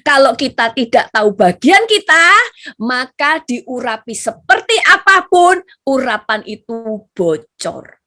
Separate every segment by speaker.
Speaker 1: Kalau kita tidak tahu bagian kita, maka diurapi seperti apapun, urapan itu bocor.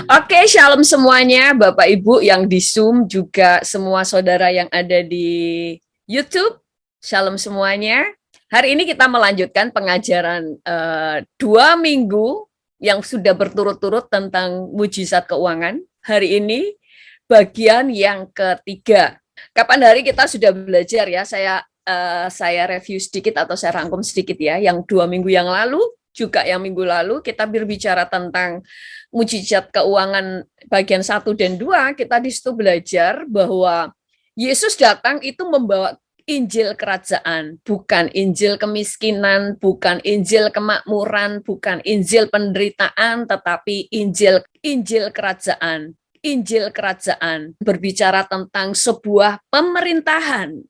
Speaker 1: Oke, shalom semuanya, Bapak Ibu yang di Zoom, juga semua saudara yang ada di YouTube. Shalom semuanya. Hari ini kita melanjutkan pengajaran 2 minggu yang sudah berturut-turut tentang mujizat keuangan. Hari ini bagian yang ketiga. Kapan hari kita sudah belajar ya? Saya review sedikit atau saya rangkum sedikit ya. Yang 2 minggu yang lalu, juga yang minggu lalu kita berbicara tentang mujizat keuangan bagian 1 dan 2, kita di situ belajar bahwa Yesus datang itu membawa Injil kerajaan, bukan Injil kemiskinan, bukan Injil kemakmuran, bukan Injil penderitaan, tetapi Injil kerajaan. Injil kerajaan berbicara tentang sebuah pemerintahan.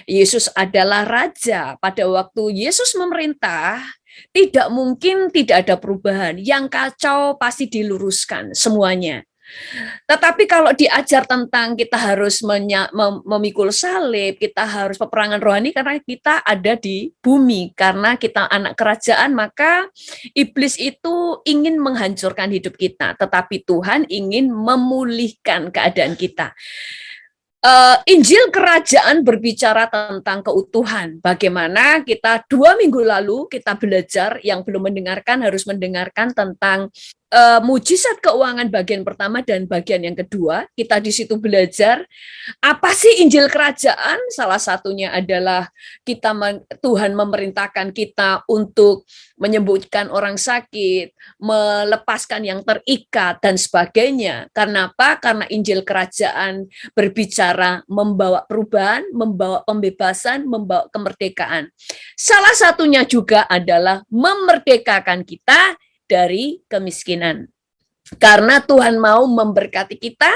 Speaker 1: Yesus adalah raja. Pada waktu Yesus memerintah, tidak mungkin tidak ada perubahan. Yang kacau pasti diluruskan semuanya. Tetapi kalau diajar tentang kita harus memikul salib, kita harus peperangan rohani karena kita ada di bumi, karena kita anak kerajaan, maka iblis itu ingin menghancurkan hidup kita, tetapi Tuhan ingin memulihkan keadaan kita. Injil kerajaan berbicara tentang keutuhan. Bagaimana kita 2 minggu lalu kita belajar, yang belum mendengarkan harus mendengarkan tentang mujizat keuangan bagian pertama dan bagian yang kedua. Kita di situ belajar apa sih Injil kerajaan. Salah satunya adalah Tuhan memerintahkan kita untuk menyembuhkan orang sakit, melepaskan yang terikat dan sebagainya. Karena apa? Karena Injil kerajaan berbicara membawa perubahan, membawa pembebasan, membawa kemerdekaan. Salah satunya juga adalah memerdekakan kita dari kemiskinan. Karena Tuhan mau memberkati kita,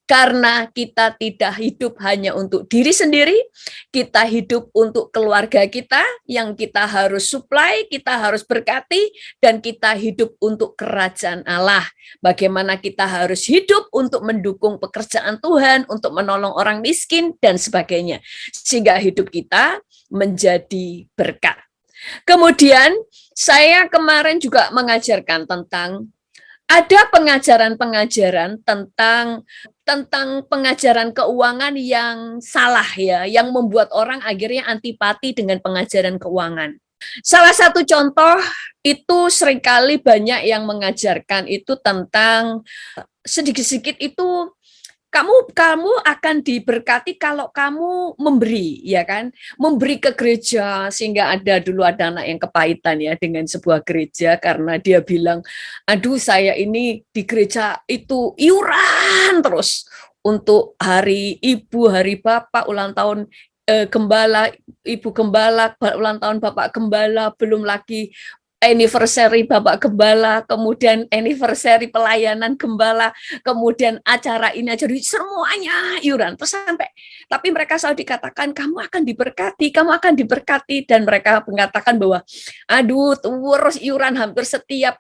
Speaker 1: karena kita tidak hidup hanya untuk diri sendiri, kita hidup untuk keluarga kita, yang kita harus supply, kita harus berkati, dan kita hidup untuk kerajaan Allah. Bagaimana kita harus hidup untuk mendukung pekerjaan Tuhan, untuk menolong orang miskin, dan sebagainya. Sehingga hidup kita menjadi berkat. Kemudian saya kemarin juga mengajarkan tentang ada pengajaran-pengajaran tentang pengajaran keuangan yang salah ya, yang membuat orang akhirnya antipati dengan pengajaran keuangan. Salah satu contoh itu seringkali banyak yang mengajarkan itu tentang sedikit-sedikit itu kamu akan diberkati kalau kamu memberi, ya kan? Memberi ke gereja, sehingga dulu ada anak yang kepahitan ya dengan sebuah gereja karena dia bilang, aduh saya ini di gereja itu iuran terus untuk hari ibu, hari bapak, ulang tahun gembala, ibu gembala, ulang tahun bapak gembala, belum lagi anniversary Bapak Gembala, kemudian anniversary pelayanan Gembala, kemudian acara ini, acara ini, semuanya iuran. Terus sampai, tapi mereka selalu dikatakan, kamu akan diberkati, dan mereka mengatakan bahwa, aduh, terus iuran hampir setiap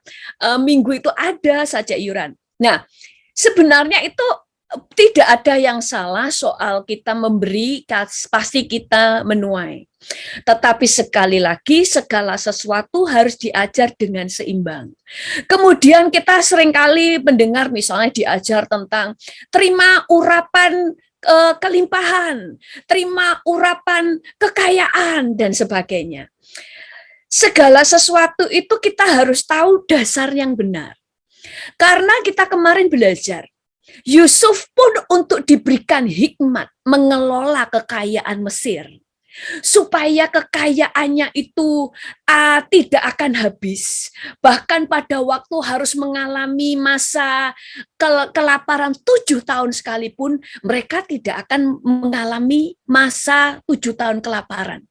Speaker 1: minggu itu ada saja iuran. Nah, sebenarnya itu tidak ada yang salah soal kita memberi, pasti kita menuai. Tetapi sekali lagi, segala sesuatu harus diajar dengan seimbang. Kemudian kita seringkali mendengar misalnya diajar tentang terima urapan kelimpahan, terima urapan kekayaan, dan sebagainya. Segala sesuatu itu kita harus tahu dasar yang benar. Karena kita kemarin belajar, Yusuf pun untuk diberikan hikmat mengelola kekayaan Mesir, supaya kekayaannya itu tidak akan habis. Bahkan pada waktu harus mengalami masa kelaparan 7 tahun sekalipun, mereka tidak akan mengalami masa 7 tahun kelaparan.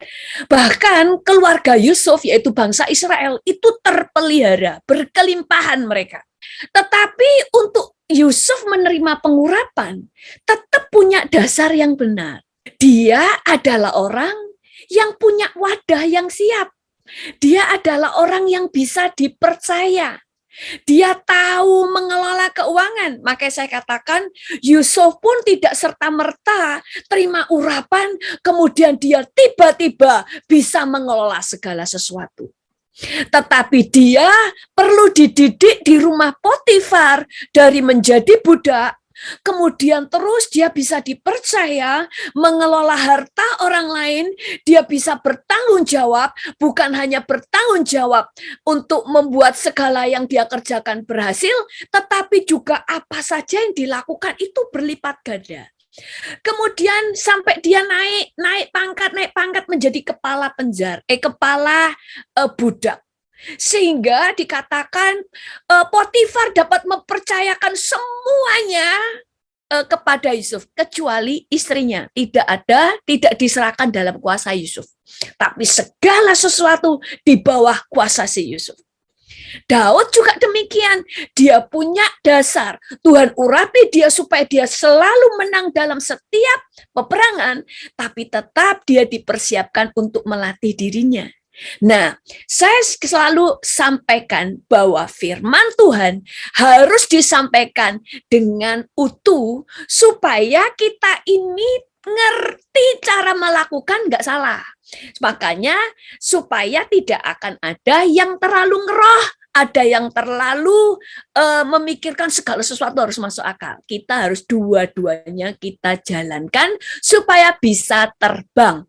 Speaker 1: Bahkan keluarga Yusuf, yaitu bangsa Israel, itu terpelihara, berkelimpahan mereka. Tetapi untuk Yusuf menerima pengurapan, tetap punya dasar yang benar. Dia adalah orang yang punya wadah yang siap. Dia adalah orang yang bisa dipercaya. Dia tahu mengelola keuangan. Makanya saya katakan Yusuf pun tidak serta-merta terima urapan, kemudian dia tiba-tiba bisa mengelola segala sesuatu. Tetapi dia perlu dididik di rumah Potifar dari menjadi budak. Kemudian terus dia bisa dipercaya mengelola harta orang lain, dia bisa bertanggung jawab, bukan hanya bertanggung jawab untuk membuat segala yang dia kerjakan berhasil, tetapi juga apa saja yang dilakukan itu berlipat ganda. Kemudian sampai dia naik pangkat menjadi kepala kepala budak. Sehingga dikatakan Potifar dapat mempercayakan semuanya kepada Yusuf, kecuali istrinya. Tidak diserahkan dalam kuasa Yusuf. Tapi segala sesuatu di bawah kuasa si Yusuf. Daud juga demikian, dia punya dasar. Tuhan urapi dia supaya dia selalu menang dalam setiap peperangan, tapi tetap dia dipersiapkan untuk melatih dirinya. Nah, saya selalu sampaikan bahwa firman Tuhan harus disampaikan dengan utuh supaya kita ini ngerti cara melakukan nggak salah. Makanya supaya tidak akan ada yang terlalu ngeroh, ada yang terlalu memikirkan segala sesuatu harus masuk akal. Kita harus dua-duanya kita jalankan supaya bisa terbang.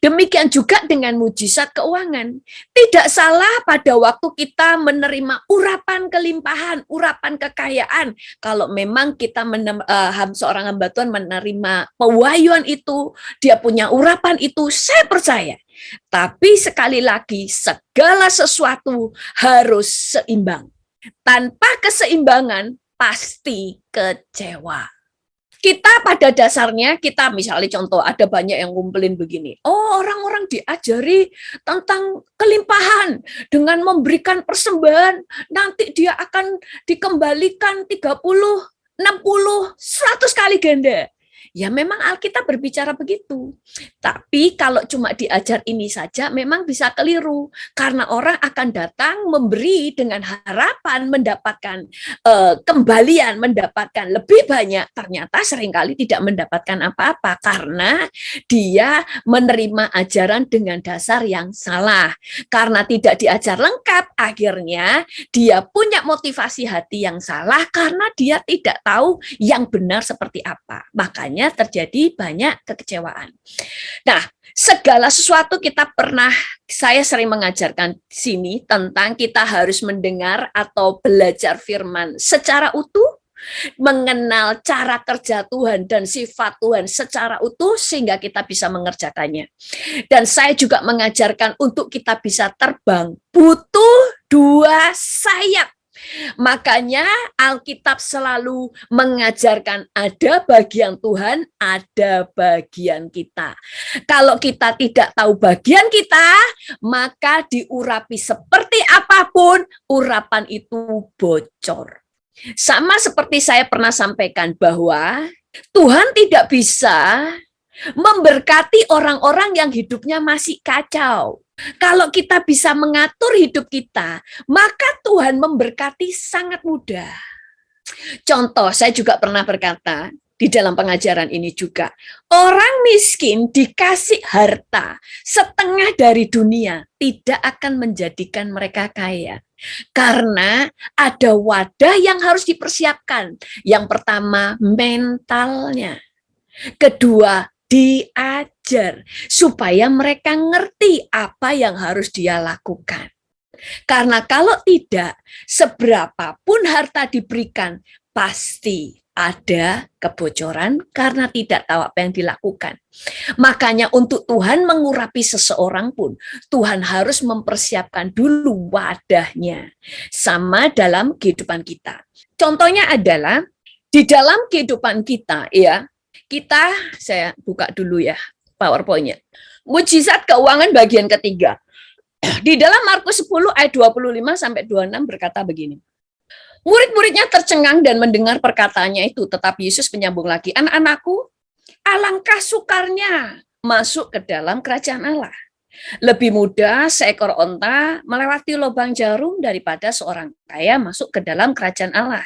Speaker 1: Demikian juga dengan mujizat keuangan. Tidak salah pada waktu kita menerima urapan kelimpahan, urapan kekayaan. Kalau memang kita seorang hamba Tuhan menerima pewahyuan itu, dia punya urapan itu, saya percaya. Tapi sekali lagi, segala sesuatu harus seimbang. Tanpa keseimbangan, pasti kecewa. Kita pada dasarnya, kita misalnya contoh, ada banyak yang ngumpulin begini. Oh, orang-orang diajari tentang kelimpahan dengan memberikan persembahan. Nanti dia akan dikembalikan 30, 60, 100 kali ganda. Ya memang Alkitab berbicara begitu. Tapi kalau cuma diajar ini saja memang bisa keliru. Karena orang akan datang memberi dengan harapan mendapatkan kembalian, mendapatkan lebih banyak. Ternyata seringkali tidak mendapatkan apa-apa karena dia menerima ajaran dengan dasar yang salah. Karena tidak diajar lengkap, akhirnya dia punya motivasi hati yang salah karena dia tidak tahu yang benar seperti apa. Makanya terjadi banyak kekecewaan. Nah, segala sesuatu saya sering mengajarkan di sini tentang kita harus mendengar atau belajar firman secara utuh, mengenal cara kerja Tuhan dan sifat Tuhan secara utuh sehingga kita bisa mengerjakannya. Dan saya juga mengajarkan untuk kita bisa terbang butuh 2 sayap. Makanya Alkitab selalu mengajarkan ada bagian Tuhan, ada bagian kita. Kalau kita tidak tahu bagian kita, maka diurapi seperti apapun, urapan itu bocor. Sama seperti saya pernah sampaikan bahwa Tuhan tidak bisa memberkati orang-orang yang hidupnya masih kacau. Kalau kita bisa mengatur hidup kita, maka Tuhan memberkati sangat mudah. Contoh, saya juga pernah berkata di dalam pengajaran ini juga, orang miskin dikasih harta setengah dari dunia tidak akan menjadikan mereka kaya. Karena ada wadah yang harus dipersiapkan. Yang pertama, mentalnya. Kedua, diajar supaya mereka ngerti apa yang harus dia lakukan. Karena kalau tidak, seberapapun harta diberikan, pasti ada kebocoran karena tidak tahu apa yang dilakukan. Makanya untuk Tuhan mengurapi seseorang pun, Tuhan harus mempersiapkan dulu wadahnya. Sama dalam kehidupan kita. Contohnya adalah, di dalam kehidupan kita, ya, saya buka dulu ya PowerPoint-nya. Mujizat keuangan bagian ketiga. Di dalam Markus 10 ayat 25 sampai 26 berkata begini. Murid-muridnya tercengang dan mendengar perkataannya itu, tetapi Yesus menyambung lagi, anak-anakku, alangkah sukarnya masuk ke dalam kerajaan Allah. Lebih mudah seekor onta melewati lubang jarum daripada seorang kaya masuk ke dalam kerajaan Allah.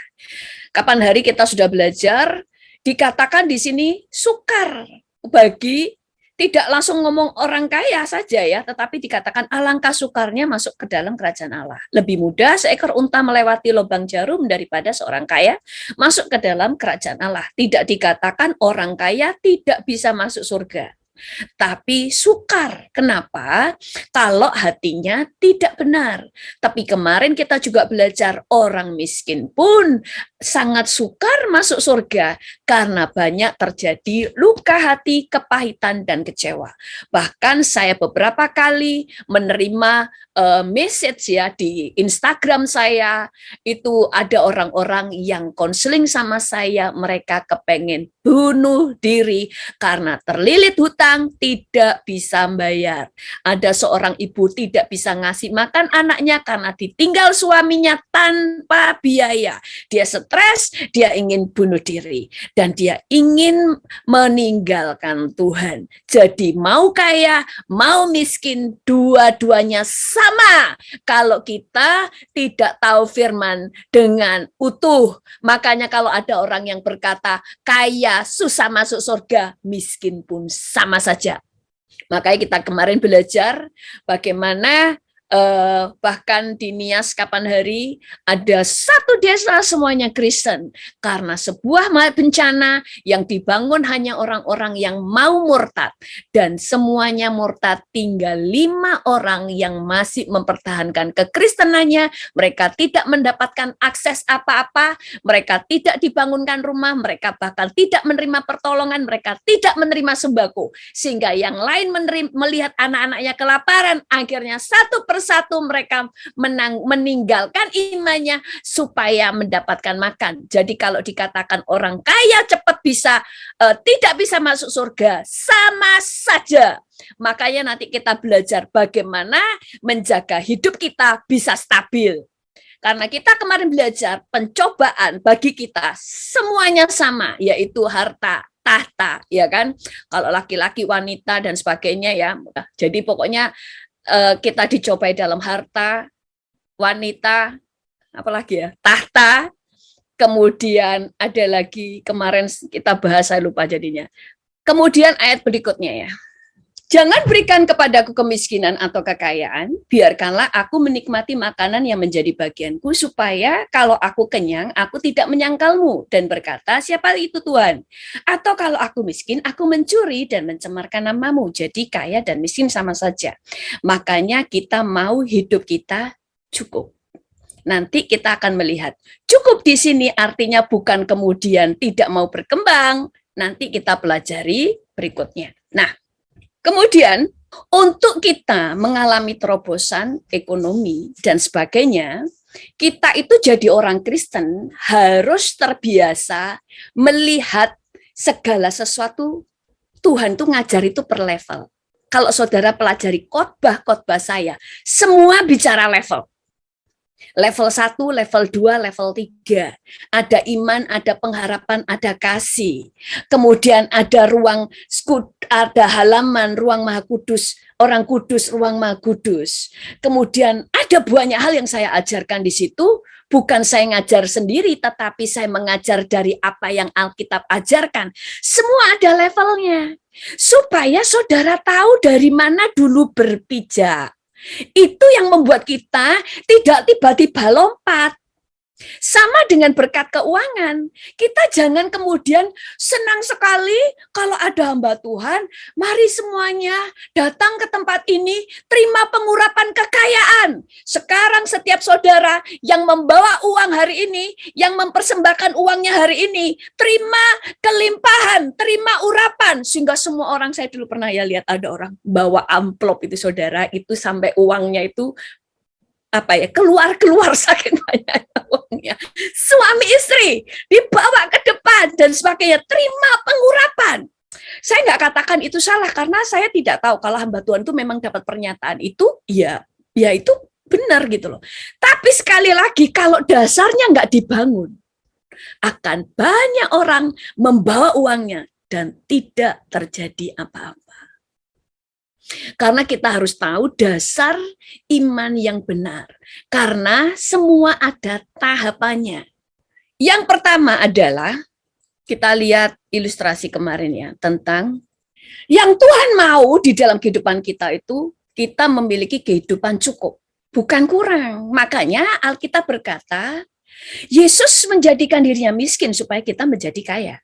Speaker 1: Kapan hari kita sudah belajar, dikatakan di sini sukar bagi tidak langsung ngomong orang kaya saja ya, tetapi dikatakan alangkah sukarnya masuk ke dalam kerajaan Allah. Lebih mudah seekor unta melewati lubang jarum daripada seorang kaya masuk ke dalam kerajaan Allah. Tidak dikatakan orang kaya tidak bisa masuk surga, tapi sukar. Kenapa? Kalau hatinya tidak benar. Tapi kemarin kita juga belajar orang miskin pun sangat sukar masuk surga karena banyak terjadi luka hati, kepahitan, dan kecewa. Bahkan saya beberapa kali menerima message ya di Instagram saya, itu ada orang-orang yang konseling sama saya, mereka kepengen bunuh diri karena terlilit hutang, tidak bisa bayar. Ada seorang ibu tidak bisa ngasih makan anaknya karena ditinggal suaminya tanpa biaya. Dia stres, dia ingin bunuh diri, dan dia ingin meninggalkan Tuhan. Jadi mau kaya, mau miskin, dua-duanya sama. Kalau kita tidak tahu firman dengan utuh, makanya kalau ada orang yang berkata, kaya susah masuk surga, miskin pun sama saja. Makanya kita kemarin belajar bagaimana bahkan di Nias kapan hari ada satu desa semuanya Kristen karena sebuah bencana yang dibangun hanya orang-orang yang mau murtad, dan semuanya murtad, tinggal 5 orang yang masih mempertahankan kekristenannya. Mereka tidak mendapatkan akses apa-apa, mereka tidak dibangunkan rumah, mereka bahkan tidak menerima pertolongan, mereka tidak menerima sembako, sehingga yang lain melihat anak-anaknya kelaparan, akhirnya satu persatu mereka meninggalkan imannya supaya mendapatkan makan. Jadi kalau dikatakan orang kaya cepat bisa tidak bisa masuk surga, sama saja. Makanya nanti kita belajar bagaimana menjaga hidup kita bisa stabil. Karena kita kemarin belajar pencobaan bagi kita semuanya sama, yaitu harta, tahta, ya kan? Kalau laki-laki, wanita, dan sebagainya ya. Jadi pokoknya kita dicobai dalam harta, wanita, apalagi ya, tahta, kemudian ada lagi kemarin kita bahas, saya lupa jadinya. Kemudian ayat berikutnya ya. Jangan berikan kepadaku kemiskinan atau kekayaan, biarkanlah aku menikmati makanan yang menjadi bagianku, supaya kalau aku kenyang, aku tidak menyangkalmu dan berkata, siapa itu Tuhan? Atau kalau aku miskin, aku mencuri dan mencemarkan namamu. Jadi kaya dan miskin sama saja. Makanya kita mau hidup kita cukup. Nanti kita akan melihat. Cukup di sini artinya bukan kemudian tidak mau berkembang. Nanti kita pelajari berikutnya. Nah, kemudian, untuk kita mengalami terobosan ekonomi dan sebagainya, kita itu jadi orang Kristen harus terbiasa melihat segala sesuatu. Tuhan tuh ngajar itu per level. Kalau saudara pelajari khotbah-khotbah saya, semua bicara level. Level 1, level 2, level 3. Ada iman, ada pengharapan, ada kasih. Kemudian ada ruang, ada halaman, ruang maha kudus, orang kudus, ruang maha kudus. Kemudian ada banyak hal yang saya ajarkan di situ. Bukan saya ngajar sendiri, tetapi saya mengajar dari apa yang Alkitab ajarkan. Semua ada levelnya. Supaya saudara tahu dari mana dulu berpijak. Itu yang membuat kita tidak tiba-tiba lompat. Sama dengan berkat keuangan. Kita jangan kemudian senang sekali kalau ada hamba Tuhan, mari semuanya datang ke tempat ini, terima pengurapan kekayaan. Sekarang setiap saudara yang membawa uang hari ini, yang mempersembahkan uangnya hari ini, terima kelimpahan, terima urapan. Sehingga semua orang, saya dulu pernah ya lihat ada orang bawa amplop itu saudara, itu sampai uangnya itu keluar saking banyaknya uangnya. Suami istri dibawa ke depan dan sebagainya, terima pengurapan. Saya nggak katakan itu salah karena saya tidak tahu kalau hamba Tuhan itu memang dapat pernyataan itu, ya itu benar gitu loh. Tapi sekali lagi kalau dasarnya nggak dibangun, akan banyak orang membawa uangnya dan tidak terjadi apa-apa. Karena kita harus tahu dasar iman yang benar. Karena semua ada tahapannya. Yang pertama adalah, kita lihat ilustrasi kemarin ya, tentang yang Tuhan mau di dalam kehidupan kita itu, kita memiliki kehidupan cukup, bukan kurang. Makanya Alkitab berkata, Yesus menjadikan dirinya miskin supaya kita menjadi kaya.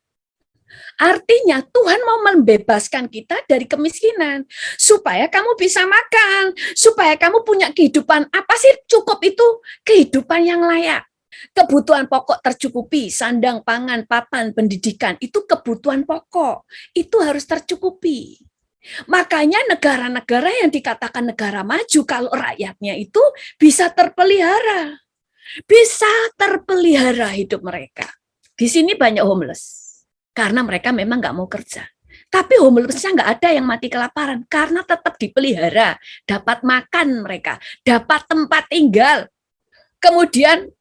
Speaker 1: Artinya Tuhan mau membebaskan kita dari kemiskinan, supaya kamu bisa makan, supaya kamu punya kehidupan. Apa sih cukup itu? Kehidupan yang layak. Kebutuhan pokok tercukupi, sandang, pangan, papan, pendidikan, itu kebutuhan pokok. Itu harus tercukupi. Makanya negara-negara yang dikatakan negara maju, kalau rakyatnya itu bisa terpelihara. Bisa terpelihara hidup mereka. Di sini banyak homeless. Karena mereka memang nggak mau kerja. Tapi homelessnya nggak ada yang mati kelaparan. Karena tetap dipelihara. Dapat makan mereka. Dapat tempat tinggal. Kemudian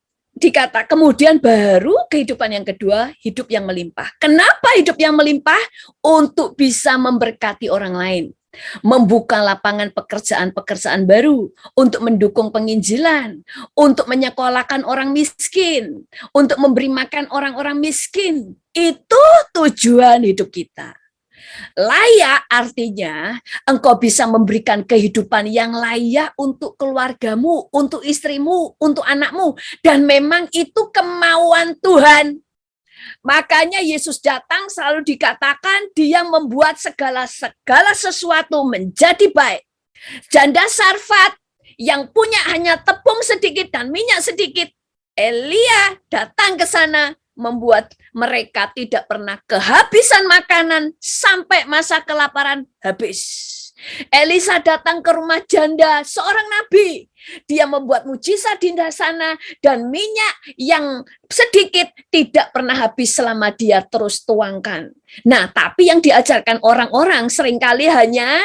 Speaker 1: baru kehidupan yang kedua, hidup yang melimpah. Kenapa hidup yang melimpah? Untuk bisa memberkati orang lain. Membuka lapangan pekerjaan-pekerjaan baru, untuk mendukung penginjilan, untuk menyekolahkan orang miskin, untuk memberi makan orang-orang miskin. Itu tujuan hidup kita. Layak artinya engkau bisa memberikan kehidupan yang layak untuk keluargamu, untuk istrimu, untuk anakmu. Dan memang itu kemauan Tuhan. Makanya Yesus datang selalu dikatakan dia membuat segala sesuatu menjadi baik. Janda Sarfat yang punya hanya tepung sedikit dan minyak sedikit, Elia datang ke sana membuat mereka tidak pernah kehabisan makanan sampai masa kelaparan habis. Elisa datang ke rumah janda, seorang nabi. Dia membuat mujizat di sana dan minyak yang sedikit tidak pernah habis selama dia terus tuangkan. Nah, tapi yang diajarkan orang-orang seringkali hanya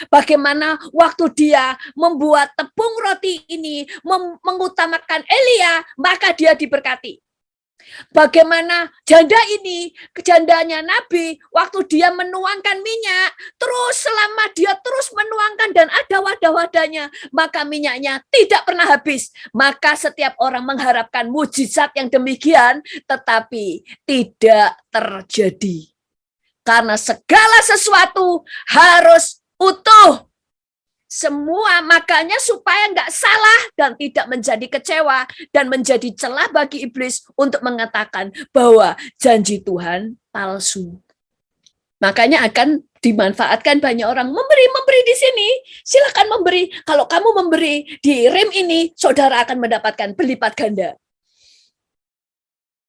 Speaker 1: bagaimana waktu dia membuat tepung roti ini mengutamakan Elia, maka dia diberkati. Bagaimana jandanya Nabi, waktu dia menuangkan minyak, terus selama dia terus menuangkan dan ada wadah-wadahnya, maka minyaknya tidak pernah habis. Maka setiap orang mengharapkan mujizat yang demikian, tetapi tidak terjadi. Karena segala sesuatu harus utuh. Semua, makanya supaya nggak salah dan tidak menjadi kecewa dan menjadi celah bagi iblis untuk mengatakan bahwa janji Tuhan palsu. Makanya akan dimanfaatkan banyak orang memberi di sini, silakan memberi. Kalau kamu memberi di rem ini, saudara akan mendapatkan berlipat ganda.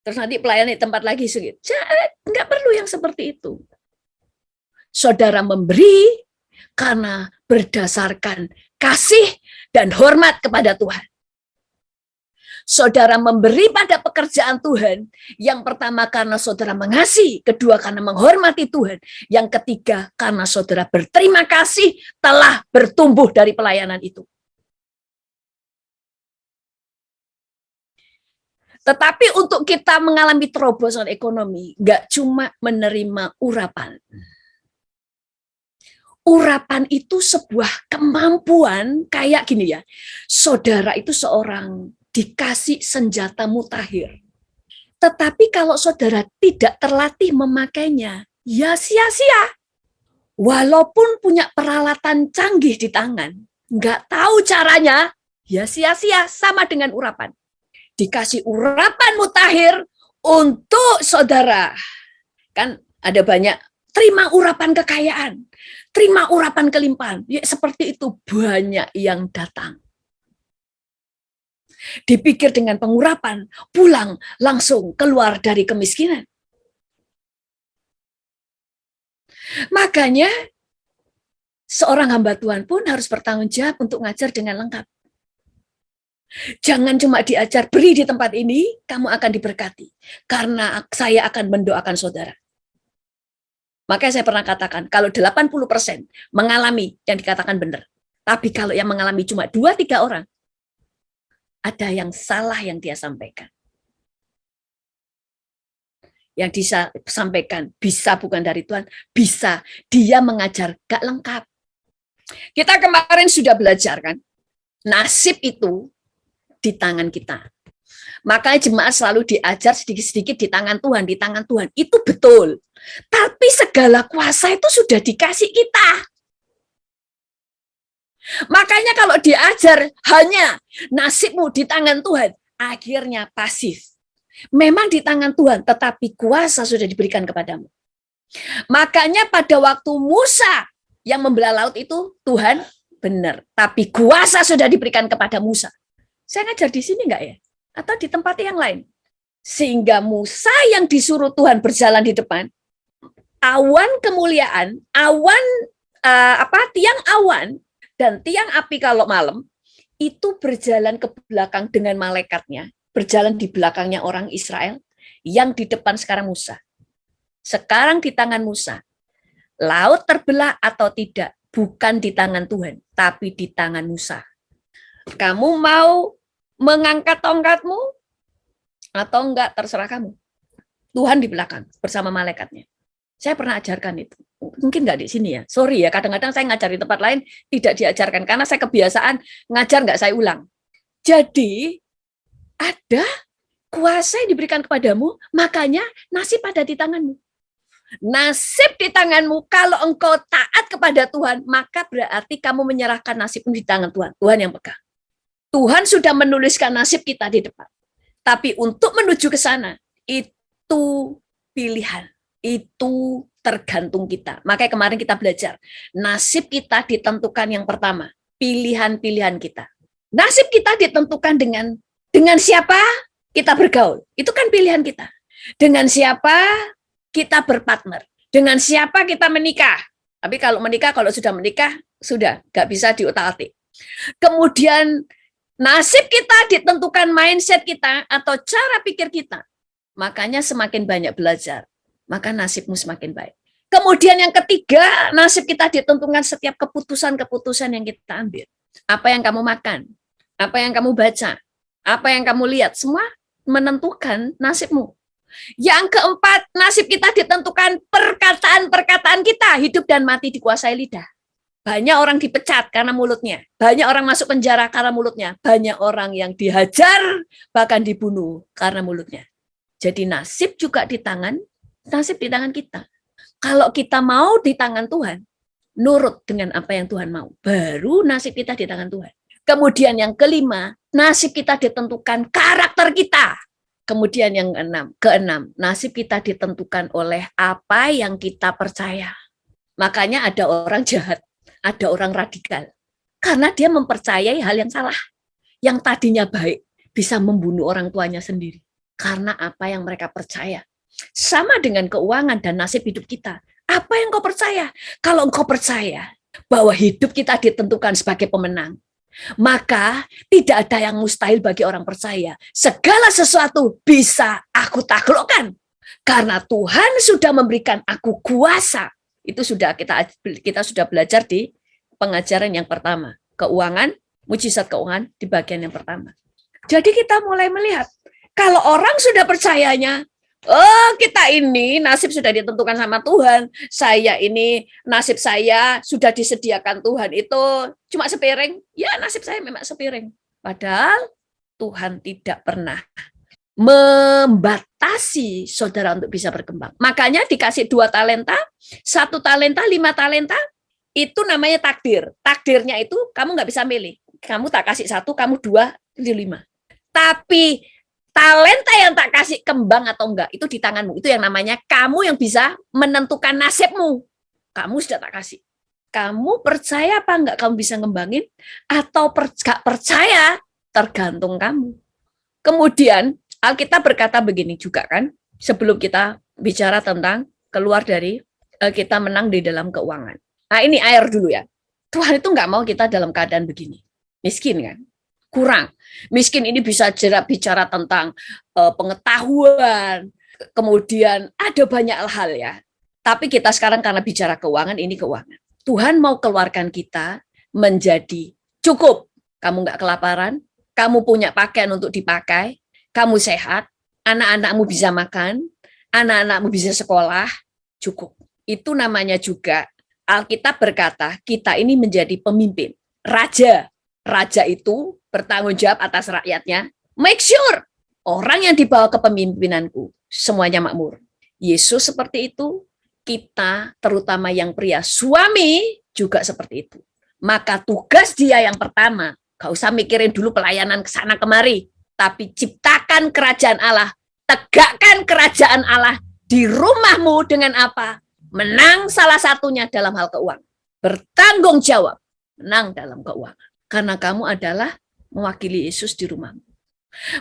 Speaker 1: Terus nanti pelayan di tempat lagi sedikit. Nggak perlu yang seperti itu. Saudara memberi karena berdasarkan kasih dan hormat kepada Tuhan. Saudara memberi pada pekerjaan Tuhan, yang pertama karena saudara mengasihi, kedua karena menghormati Tuhan, yang ketiga karena saudara berterima kasih telah bertumbuh dari pelayanan itu. Tetapi untuk kita mengalami terobosan ekonomi, nggak cuma menerima urapan. Urapan itu sebuah kemampuan kayak gini ya. Saudara itu seorang dikasih senjata mutakhir. Tetapi kalau saudara tidak terlatih memakainya, ya sia-sia. Walaupun punya peralatan canggih di tangan, nggak tahu caranya, ya sia-sia, sama dengan urapan. Dikasih urapan mutakhir untuk saudara. Kan ada banyak, terima urapan kekayaan, terima urapan kelimpahan. Ya, seperti itu banyak yang datang. Dipikir dengan pengurapan, pulang langsung keluar dari kemiskinan. Makanya seorang hamba Tuhan pun harus bertanggung jawab untuk ngajar dengan lengkap. Jangan cuma diajar, beri di tempat ini, kamu akan diberkati. Karena saya akan mendoakan saudara. Makanya saya pernah katakan, kalau 80% mengalami yang dikatakan benar. Tapi kalau yang mengalami cuma 2-3 orang, ada yang salah yang dia sampaikan. Yang disampaikan bisa bukan dari Tuhan, bisa dia mengajar gak lengkap. Kita kemarin sudah belajar kan, nasib itu di tangan kita. Makanya jemaat selalu diajar sedikit-sedikit di tangan Tuhan, di tangan Tuhan. Itu betul. Tapi segala kuasa itu sudah dikasih kita. Makanya kalau diajar hanya nasibmu di tangan Tuhan, akhirnya pasif. Memang di tangan Tuhan, tetapi kuasa sudah diberikan kepadamu. Makanya pada waktu Musa yang membelah laut itu, Tuhan benar. Tapi kuasa sudah diberikan kepada Musa. Saya ngajar di sini enggak ya? Atau di tempat yang lain? Sehingga Musa yang disuruh Tuhan berjalan di depan, awan kemuliaan, awan tiang awan dan tiang api kalau malam itu berjalan ke belakang dengan malaikatnya, berjalan di belakangnya orang Israel, yang di depan sekarang Musa. Sekarang di tangan Musa. Laut terbelah atau tidak, bukan di tangan Tuhan, tapi di tangan Musa. Kamu mau mengangkat tongkatmu atau enggak, terserah kamu. Tuhan di belakang bersama malaikatnya. Saya pernah ajarkan itu. Mungkin enggak di sini ya. Sorry ya, kadang-kadang saya ngajar di tempat lain tidak diajarkan karena saya kebiasaan ngajar enggak saya ulang. Jadi ada kuasa yang diberikan kepadamu, makanya nasib ada di tanganmu. Nasib di tanganmu, kalau engkau taat kepada Tuhan, maka berarti kamu menyerahkan nasibmu di tangan Tuhan. Tuhan yang pegang. Tuhan sudah menuliskan nasib kita di depan. Tapi untuk menuju ke sana, itu pilihan. Itu tergantung kita. Makanya kemarin kita belajar. Nasib kita ditentukan yang pertama. Pilihan-pilihan kita. Nasib kita ditentukan dengan siapa kita bergaul. Itu kan pilihan kita. Dengan siapa kita berpartner. Dengan siapa kita menikah. Tapi kalau menikah, kalau sudah menikah, sudah. Nggak bisa diutak-atik. Kemudian nasib kita ditentukan mindset kita atau cara pikir kita. Makanya semakin banyak belajar, maka nasibmu semakin baik. Kemudian yang ketiga, nasib kita ditentukan setiap keputusan-keputusan yang kita ambil. Apa yang kamu makan, apa yang kamu baca, apa yang kamu lihat, semua menentukan nasibmu. Yang keempat, nasib kita ditentukan perkataan-perkataan kita. Hidup dan mati dikuasai lidah. Banyak orang dipecat karena mulutnya. Banyak orang masuk penjara karena mulutnya. Banyak orang yang dihajar, bahkan dibunuh karena mulutnya. Jadi nasib juga di tangan kita. Kalau kita mau di tangan Tuhan, nurut dengan apa yang Tuhan mau. Baru nasib kita di tangan Tuhan. Kemudian yang kelima, nasib kita ditentukan karakter kita. Kemudian yang keenam, nasib kita ditentukan oleh apa yang kita percaya. Makanya ada orang jahat, ada orang radikal. Karena dia mempercayai hal yang salah. Yang tadinya baik, bisa membunuh orang tuanya sendiri. Karena apa yang mereka percaya. Sama dengan keuangan dan nasib hidup kita. Apa yang kau percaya? Kalau engkau percaya bahwa hidup kita ditentukan sebagai pemenang, maka tidak ada yang mustahil bagi orang percaya. Segala sesuatu bisa aku taklukkan. Karena Tuhan sudah memberikan aku kuasa. Itu sudah kita sudah belajar di pengajaran yang pertama. Keuangan, mujizat keuangan di bagian yang pertama. Jadi kita mulai melihat. Kalau orang sudah percayanya, oh kita ini nasib sudah ditentukan sama Tuhan. Saya ini nasib saya sudah disediakan Tuhan itu cuma sepiring. Ya nasib saya memang sepiring. Padahal Tuhan tidak pernah membatasi saudara untuk bisa berkembang. Makanya dikasih 2 talenta, 1 talenta, 5 talenta, itu namanya takdir. Takdirnya itu kamu nggak bisa milih. Kamu tak kasih 1, kamu 2, itu 5. Tapi talenta yang tak kasih kembang atau enggak, itu di tanganmu. Itu yang namanya kamu yang bisa menentukan nasibmu. Kamu sudah tak kasih. Kamu percaya apa enggak kamu bisa ngembangin? Atau enggak percaya, tergantung kamu. Kemudian, Alkitab berkata begini juga kan, sebelum kita bicara tentang keluar dari kita menang di dalam keuangan. Nah ini air dulu ya. Tuhan itu enggak mau kita dalam keadaan begini. Miskin kan? Kurang. Miskin ini bisa bicara tentang pengetahuan, kemudian ada banyak hal ya. Tapi kita sekarang karena bicara keuangan, ini keuangan. Tuhan mau keluarkan kita menjadi cukup. Kamu nggak kelaparan, kamu punya pakaian untuk dipakai, kamu sehat, anak-anakmu bisa makan, anak-anakmu bisa sekolah, cukup. Itu namanya juga Alkitab berkata, kita ini menjadi pemimpin. Raja. Raja itu bertanggung jawab atas rakyatnya. Make sure orang yang dibawa kepemimpinanku semuanya makmur. Yesus seperti itu, kita terutama yang pria suami juga seperti itu. Maka tugas dia yang pertama, gak usah mikirin dulu pelayanan ke sana kemari, tapi ciptakan kerajaan Allah, tegakkan kerajaan Allah di rumahmu dengan apa? Menang salah satunya dalam hal keuangan. Bertanggung jawab, menang dalam keuangan. Karena kamu adalah mewakili Yesus di rumahmu.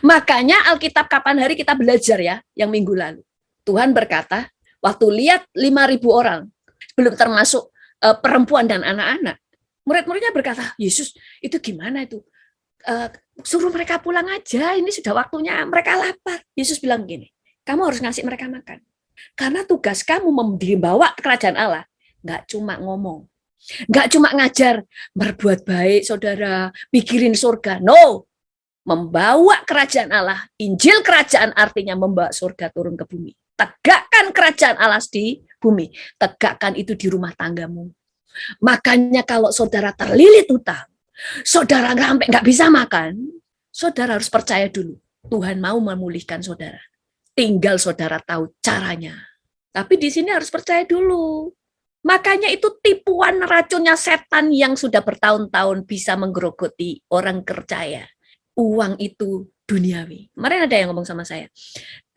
Speaker 1: Makanya Alkitab kapan hari kita belajar ya, yang minggu lalu. Tuhan berkata, waktu lihat 5.000 orang, belum termasuk perempuan dan anak-anak. Murid-muridnya berkata, Yesus itu gimana itu? Suruh mereka pulang aja, ini sudah waktunya, mereka lapar. Yesus bilang gini, kamu harus ngasih mereka makan. Karena tugas kamu membawa kerajaan Allah, nggak cuma ngomong, nggak cuma ngajar, berbuat baik, saudara, mikirin surga. No, membawa kerajaan Allah. Injil kerajaan artinya membawa surga turun ke bumi. Tegakkan kerajaan Allah di bumi. Tegakkan itu di rumah tanggamu. Makanya kalau saudara terlilit utang, saudara sampai nggak bisa makan, saudara harus percaya dulu. Tuhan mau memulihkan saudara. Tinggal saudara tahu caranya. Tapi di sini harus percaya dulu. Makanya itu tipuan racunnya setan yang sudah bertahun-tahun bisa menggerogoti orang percaya. Uang itu duniawi. Kemarin ada yang ngomong sama saya.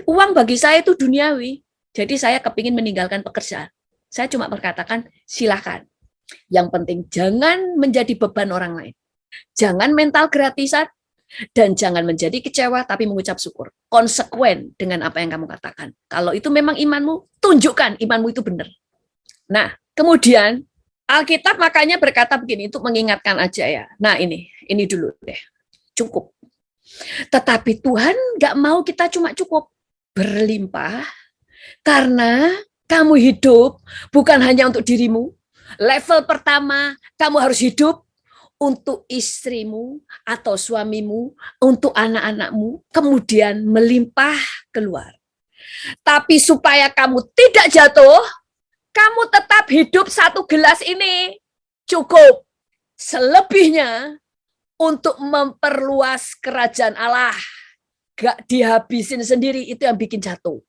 Speaker 1: Uang bagi saya itu duniawi. Jadi saya kepingin meninggalkan pekerjaan. Saya cuma berkatakan silakan. Yang penting jangan menjadi beban orang lain. Jangan mental gratisan. Dan jangan menjadi kecewa, tapi mengucap syukur. Konsekuen dengan apa yang kamu katakan. Kalau itu memang imanmu, tunjukkan imanmu itu benar. Nah, kemudian Alkitab makanya berkata begini, untuk mengingatkan aja ya. Nah ini dulu deh. Cukup. Tetapi Tuhan nggak mau kita cuma cukup. Berlimpah. Karena kamu hidup bukan hanya untuk dirimu. Level pertama, kamu harus hidup untuk istrimu atau suamimu, untuk anak-anakmu, kemudian melimpah keluar. Tapi supaya kamu tidak jatuh, kamu tetap hidup satu gelas ini. Cukup. Selebihnya untuk memperluas kerajaan Allah. Gak dihabisin sendiri, itu yang bikin jatuh.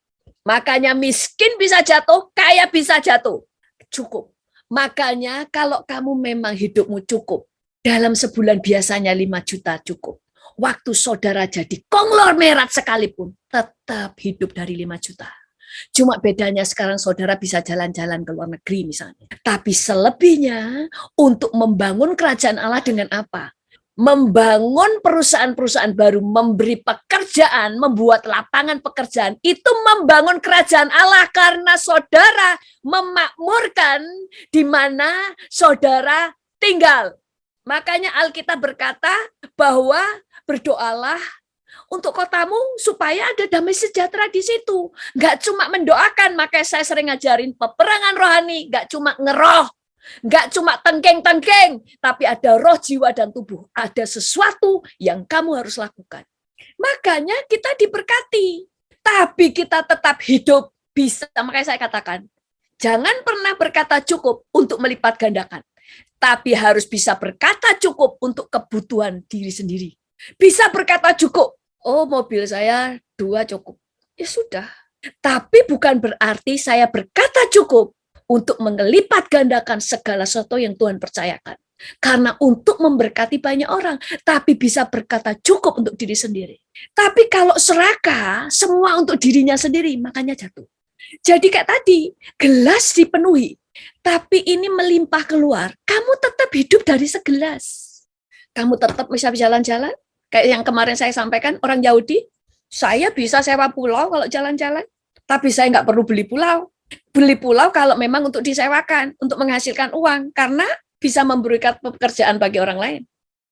Speaker 1: Makanya miskin bisa jatuh, kaya bisa jatuh. Cukup. Makanya kalau kamu memang hidupmu cukup, dalam sebulan biasanya 5 juta cukup. Waktu saudara jadi konglomerat sekalipun, tetap hidup dari 5 juta. Cuma bedanya sekarang saudara bisa jalan-jalan ke luar negeri misalnya. Tapi selebihnya untuk membangun kerajaan Allah dengan apa? Membangun perusahaan-perusahaan baru, memberi pekerjaan, membuat lapangan pekerjaan, itu membangun kerajaan Allah karena saudara memakmurkan di mana saudara tinggal. Makanya Alkitab berkata bahwa berdoalah untuk kotamu supaya ada damai sejahtera di situ. Nggak cuma mendoakan, makanya saya sering ngajarin peperangan rohani, nggak cuma ngeroh, nggak cuma tengkeng-tengkeng, tapi ada roh, jiwa, dan tubuh. Ada sesuatu yang kamu harus lakukan. Makanya kita diberkati, tapi kita tetap hidup bisa. Makanya saya katakan, jangan pernah berkata cukup untuk melipat gandakan. Tapi harus bisa berkata cukup untuk kebutuhan diri sendiri. Bisa berkata cukup. Oh, mobil saya 2 cukup. Ya sudah. Tapi bukan berarti saya berkata cukup untuk melipat gandakan segala sesuatu yang Tuhan percayakan. Karena untuk memberkati banyak orang. Tapi bisa berkata cukup untuk diri sendiri. Tapi kalau serakah, semua untuk dirinya sendiri, makanya jatuh. Jadi kayak tadi, gelas dipenuhi. Tapi ini melimpah keluar, kamu tetap hidup dari segelas. Kamu tetap bisa jalan-jalan. Kayak yang kemarin saya sampaikan, orang Yahudi, saya bisa sewa pulau kalau jalan-jalan. Tapi saya nggak perlu beli pulau. Beli pulau kalau memang untuk disewakan, untuk menghasilkan uang. Karena bisa memberikan pekerjaan bagi orang lain.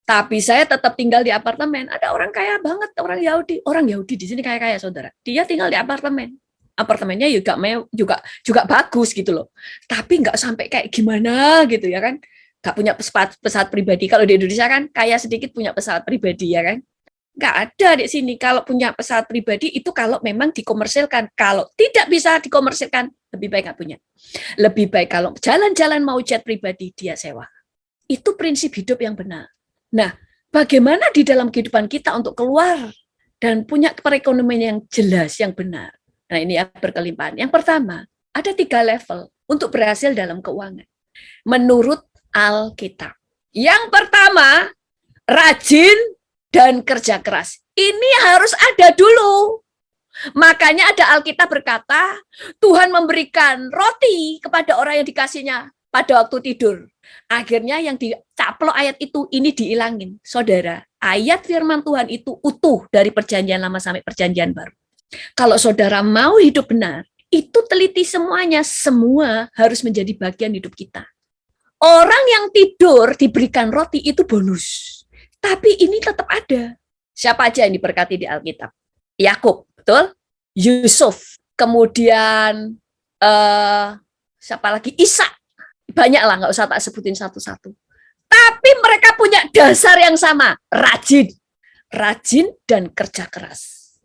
Speaker 1: Tapi saya tetap tinggal di apartemen. Ada orang kaya banget, orang Yahudi. Orang Yahudi di sini kaya-kaya, saudara. Dia tinggal di apartemen. Apartemennya juga bagus gitu loh. Tapi nggak sampai kayak gimana gitu ya kan. Nggak punya pesawat pribadi. Kalau di Indonesia kan kaya sedikit punya pesawat pribadi ya kan. Nggak ada di sini. Kalau punya pesawat pribadi itu kalau memang dikomersilkan. Kalau tidak bisa dikomersilkan, lebih baik nggak punya. Lebih baik kalau jalan-jalan mau jet pribadi, dia sewa. Itu prinsip hidup yang benar. Nah, bagaimana di dalam kehidupan kita untuk keluar dan punya perekonomian yang jelas, yang benar. Nah, ini ya berkelimpahan. Yang pertama, ada 3 level untuk berhasil dalam keuangan. Menurut Alkitab. Yang pertama, rajin dan kerja keras. Ini harus ada dulu. Makanya ada Alkitab berkata, Tuhan memberikan roti kepada orang yang dikasihnya pada waktu tidur. Akhirnya yang dicaplok ayat itu, ini diilangin. Saudara, ayat firman Tuhan itu utuh dari perjanjian lama sampai perjanjian baru. Kalau saudara mau hidup benar, itu teliti semuanya. Semua harus menjadi bagian hidup kita. Orang yang tidur diberikan roti itu bonus. Tapi ini tetap ada. Siapa aja yang diberkati di Alkitab? Yakub, betul? Yusuf, kemudian siapa lagi? Ishak. Banyak lah, nggak usah tak sebutin satu-satu. Tapi mereka punya dasar yang sama, rajin. Rajin dan kerja keras.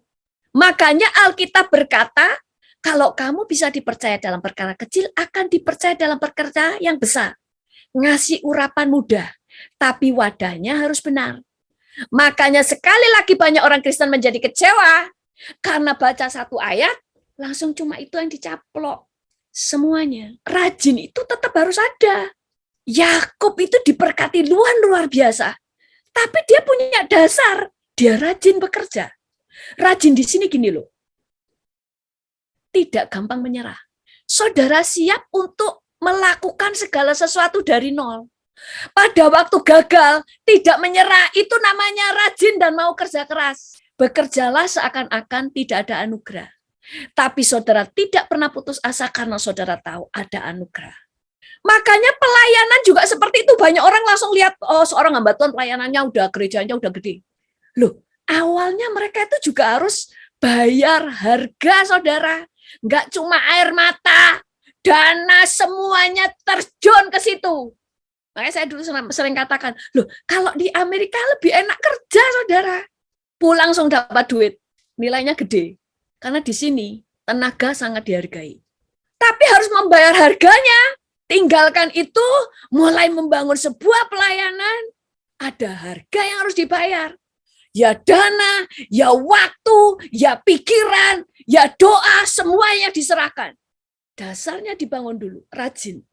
Speaker 1: Makanya Alkitab berkata, kalau kamu bisa dipercaya dalam perkara kecil, akan dipercaya dalam perkara yang besar. Ngasih urapan mudah, tapi wadahnya harus benar. Makanya sekali lagi banyak orang Kristen menjadi kecewa karena baca satu ayat langsung cuma itu yang dicaplok. Semuanya rajin itu tetap harus ada. Yakub itu diberkati luar biasa, tapi dia punya dasar, dia rajin bekerja. Rajin di sini gini loh, tidak gampang menyerah. Saudara siap untuk melakukan segala sesuatu dari nol. Pada waktu gagal, tidak menyerah, itu namanya rajin dan mau kerja keras. Bekerjalah seakan-akan tidak ada anugerah. Tapi saudara tidak pernah putus asa karena saudara tahu ada anugerah. Makanya pelayanan juga seperti itu. Banyak orang langsung lihat, oh seorang hamba Tuhan pelayanannya udah, gerejanya udah gede. Loh, awalnya mereka itu juga harus bayar harga, saudara. Nggak cuma air mata, dana semuanya terjun ke situ. Makanya saya dulu sering katakan, loh kalau di Amerika lebih enak kerja, saudara. Pulang langsung dapat duit, nilainya gede. Karena di sini tenaga sangat dihargai. Tapi harus membayar harganya. Tinggalkan itu, mulai membangun sebuah pelayanan, ada harga yang harus dibayar. Ya dana, ya waktu, ya pikiran, ya doa, semuanya diserahkan. Dasarnya dibangun dulu, rajin.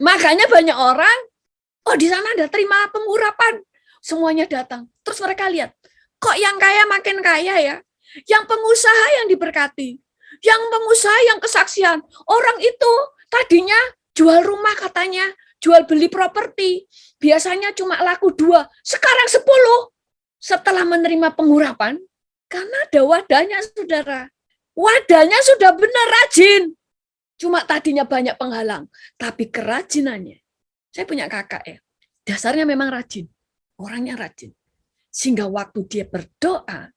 Speaker 1: Makanya banyak orang, oh di sana ada terima pengurapan, semuanya datang. Terus mereka lihat, kok yang kaya makin kaya ya? Yang pengusaha yang diberkati, yang pengusaha yang kesaksian. Orang itu tadinya jual rumah katanya, jual beli properti, biasanya cuma laku 2, sekarang 10. Setelah menerima pengurapan, karena ada wadahnya, saudara. Wadahnya sudah benar rajin. Cuma tadinya banyak penghalang, tapi kerajinannya. Saya punya kakak ya, dasarnya memang rajin. Orangnya rajin. Sehingga waktu dia berdoa,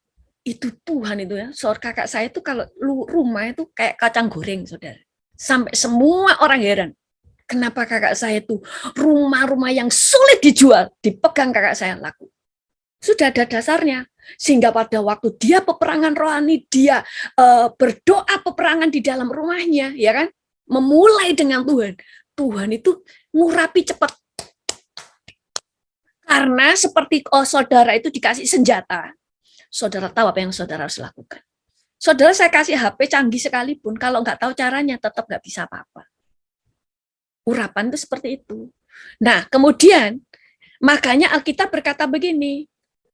Speaker 1: itu Tuhan itu ya, soal kakak saya itu kalau rumah itu kayak kacang goreng, saudara. Sampai semua orang heran. Kenapa kakak saya itu rumah-rumah yang sulit dijual, dipegang kakak saya laku. Sudah ada dasarnya. Sehingga pada waktu dia peperangan rohani, dia berdoa peperangan di dalam rumahnya, ya kan? Memulai dengan Tuhan. Tuhan itu ngurapi cepat. Karena seperti saudara itu dikasih senjata, saudara tahu apa yang saudara harus lakukan. Saudara saya kasih HP canggih sekalipun, kalau nggak tahu caranya tetap nggak bisa apa-apa. Urapan itu seperti itu. Nah, kemudian makanya Alkitab berkata begini,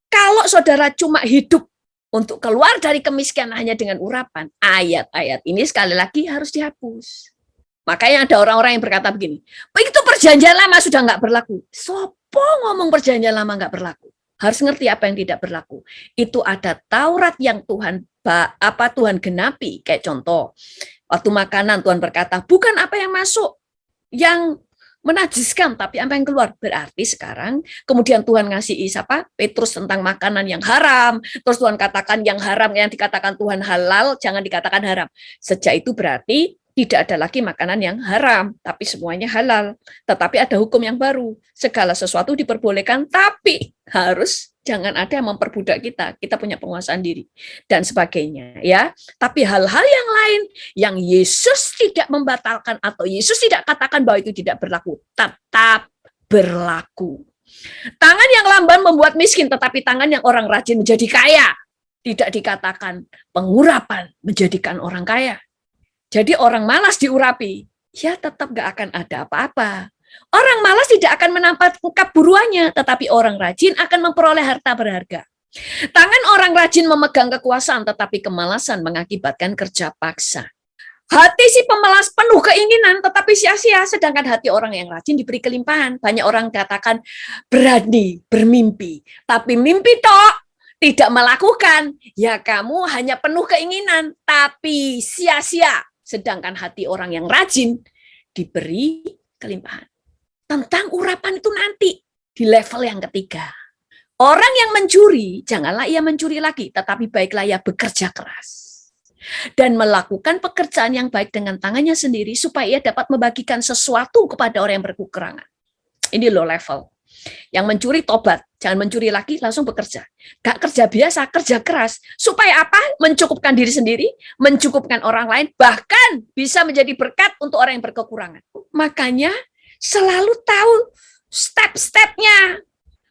Speaker 1: kalau saudara cuma hidup untuk keluar dari kemiskinan hanya dengan urapan, ayat-ayat ini sekali lagi harus dihapus. Makanya ada orang-orang yang berkata begini, itu perjanjian lama sudah nggak berlaku. Sopo ngomong perjanjian lama nggak berlaku? Harus ngerti apa yang tidak berlaku. Itu ada Taurat yang Tuhan genapi. Kayak contoh, waktu makanan Tuhan berkata, bukan apa yang masuk yang menajiskan, tapi apa yang keluar. Berarti sekarang kemudian Tuhan ngasih Petrus tentang makanan yang haram. Terus Tuhan katakan yang haram, yang dikatakan Tuhan halal, jangan dikatakan haram. Sejak itu berarti tidak ada lagi makanan yang haram, tapi semuanya halal. Tetapi ada hukum yang baru. Segala sesuatu diperbolehkan, tapi harus jangan ada yang memperbudak kita punya penguasaan diri dan sebagainya ya. Tapi hal-hal yang lain yang Yesus tidak membatalkan atau Yesus tidak katakan bahwa itu tidak berlaku, tetap berlaku. Tangan yang lamban membuat miskin, tetapi tangan yang orang rajin menjadi kaya. Tidak dikatakan pengurapan menjadikan orang kaya. Jadi orang malas diurapi, ya tetap gak akan ada apa-apa. Orang malas tidak akan menangkap buruannya, tetapi orang rajin akan memperoleh harta berharga. Tangan orang rajin memegang kekuasaan, tetapi kemalasan mengakibatkan kerja paksa. Hati si pemalas penuh keinginan, tetapi sia-sia, sedangkan hati orang yang rajin diberi kelimpahan. Banyak orang katakan berani bermimpi, tapi mimpi tok, tidak melakukan. Ya kamu hanya penuh keinginan, tapi sia-sia. Sedangkan hati orang yang rajin diberi kelimpahan. Tentang urapan itu nanti di level yang ketiga. Orang yang mencuri, janganlah ia mencuri lagi, tetapi baiklah ia bekerja keras. Dan melakukan pekerjaan yang baik dengan tangannya sendiri, supaya ia dapat membagikan sesuatu kepada orang yang berkekurangan. Ini low level. Yang mencuri tobat, jangan mencuri lagi, langsung bekerja. Gak kerja biasa, kerja keras. Supaya apa? Mencukupkan diri sendiri, mencukupkan orang lain, bahkan bisa menjadi berkat untuk orang yang berkekurangan. Makanya selalu tahu step-stepnya.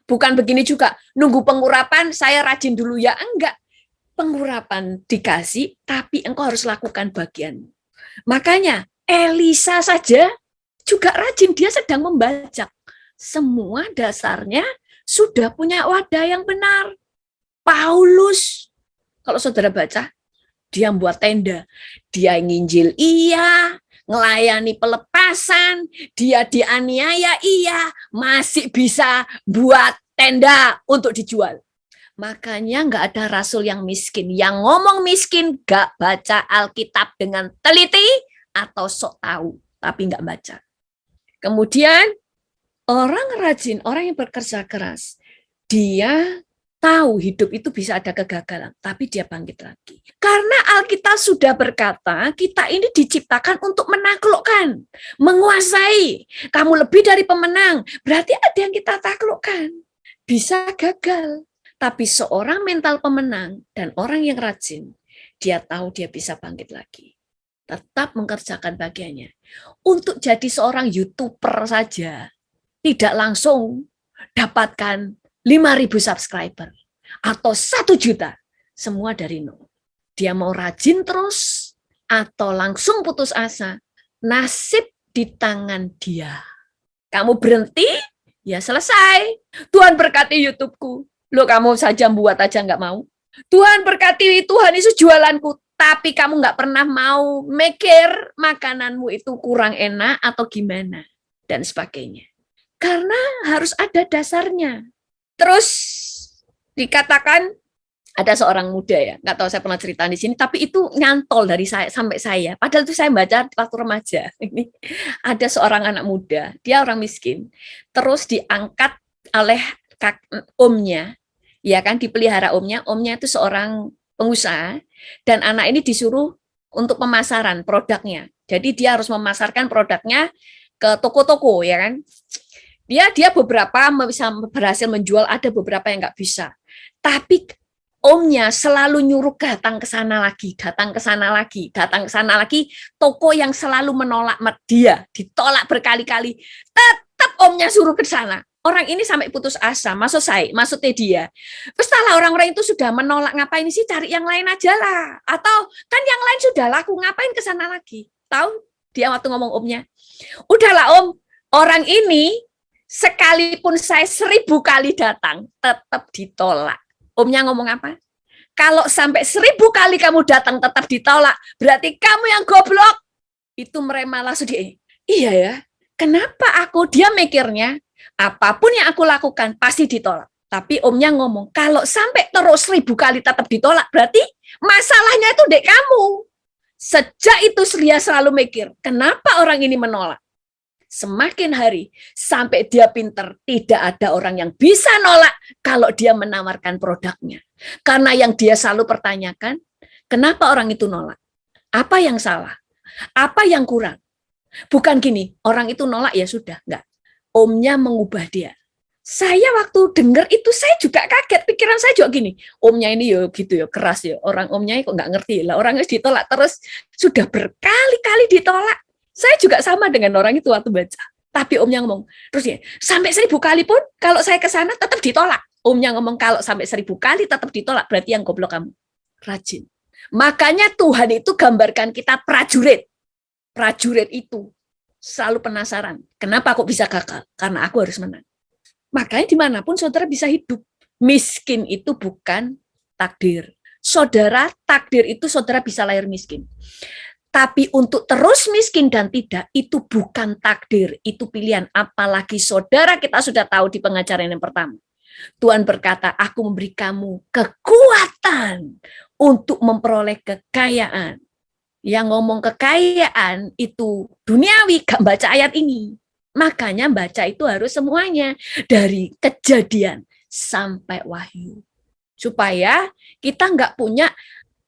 Speaker 1: Bukan begini juga, nunggu pengurapan, saya rajin dulu ya, enggak. Pengurapan dikasih, tapi engkau harus lakukan bagianmu. Makanya Elisa saja juga rajin, dia sedang membajak. Semua dasarnya sudah punya wadah yang benar. Paulus, kalau saudara baca, dia membuat tenda, dia nginjil iya, ngelayani pelepasan, dia dianiaya iya, masih bisa buat tenda untuk dijual. Makanya nggak ada rasul yang miskin. Yang ngomong miskin nggak baca Alkitab dengan teliti atau sok tahu, tapi nggak baca. Kemudian orang rajin, orang yang bekerja keras, dia tahu hidup itu bisa ada kegagalan, tapi dia bangkit lagi. Karena Alkitab sudah berkata, kita ini diciptakan untuk menaklukkan, menguasai. Kamu lebih dari pemenang, berarti ada yang kita taklukkan. Bisa gagal, tapi seorang mental pemenang dan orang yang rajin, dia tahu dia bisa bangkit lagi. Tetap mengerjakan bagiannya. Untuk jadi seorang YouTuber saja, tidak langsung dapatkan 5.000 subscriber atau 1 juta, semua dari nol. Dia mau rajin terus atau langsung putus asa, nasib di tangan dia. Kamu berhenti, ya selesai. Tuhan berkati YouTube-ku. Loh, kamu saja buat aja nggak mau. Tuhan berkati, Tuhan Yesus jualanku, tapi kamu nggak pernah mau mikir makananmu itu kurang enak atau gimana, dan sebagainya. Karena harus ada dasarnya. Terus dikatakan ada seorang muda ya, nggak tahu saya pernah cerita di sini, tapi itu nyantol dari saya sampai saya. Padahal itu saya baca waktu remaja. Ini ada seorang anak muda, dia orang miskin, terus diangkat oleh omnya, ya kan, dipelihara omnya. Omnya itu seorang pengusaha dan anak ini disuruh untuk pemasaran produknya. Jadi dia harus memasarkan produknya ke toko-toko, ya kan. Dia beberapa bisa berhasil menjual, ada beberapa yang nggak bisa. Tapi omnya selalu nyuruh datang ke sana lagi, datang ke sana lagi, datang ke sana lagi. Toko yang selalu menolak dia, ditolak berkali-kali. Tetap omnya suruh ke sana. Orang ini sampai putus asa, maksudnya dia. Setelah orang-orang itu sudah menolak, ngapain sih, cari yang lain aja lah. Atau kan yang lain sudah laku, ngapain ke sana lagi? Tahu dia waktu ngomong omnya, udahlah om, orang ini sekalipun saya 1000 kali datang, tetap ditolak. Omnya ngomong apa? Kalau sampai 1000 kali kamu datang tetap ditolak, berarti kamu yang goblok. Itu mereka langsung iya ya, kenapa aku? Dia mikirnya, apapun yang aku lakukan pasti ditolak. Tapi omnya ngomong, kalau sampai terus 1000 kali tetap ditolak, berarti masalahnya itu dek kamu. Sejak itu dia selalu mikir, kenapa orang ini menolak? Semakin hari, sampai dia pinter, tidak ada orang yang bisa nolak kalau dia menawarkan produknya. Karena yang dia selalu pertanyakan, kenapa orang itu nolak? Apa yang salah? Apa yang kurang? Bukan gini, orang itu nolak ya sudah, enggak. Omnya mengubah dia. Saya waktu dengar itu saya juga kaget, pikiran saya juga gini, omnya ini ya gitu ya keras ya, orang omnya kok nggak ngerti lah, orang ditolak terus sudah berkali-kali ditolak. Saya juga sama dengan orang itu waktu baca. Tapi omnya ngomong, terus ya sampai 1000 kali pun kalau saya ke sana tetap ditolak. Omnya ngomong kalau sampai 1000 kali tetap ditolak berarti yang goblok kamu. Rajin. Makanya Tuhan itu gambarkan kita prajurit. Prajurit itu selalu penasaran, kenapa kok bisa gagal? Karena aku harus menang. Makanya dimanapun saudara bisa hidup. Miskin itu bukan takdir. Saudara, takdir itu saudara bisa lahir miskin. Tapi untuk terus miskin dan tidak, itu bukan takdir, itu pilihan. Apalagi saudara kita sudah tahu di pengajaran yang pertama. Tuhan berkata, aku memberi kamu kekuatan untuk memperoleh kekayaan. Yang ngomong kekayaan itu duniawi, gak baca ayat ini. Makanya baca itu harus semuanya dari Kejadian sampai Wahyu. Supaya kita nggak punya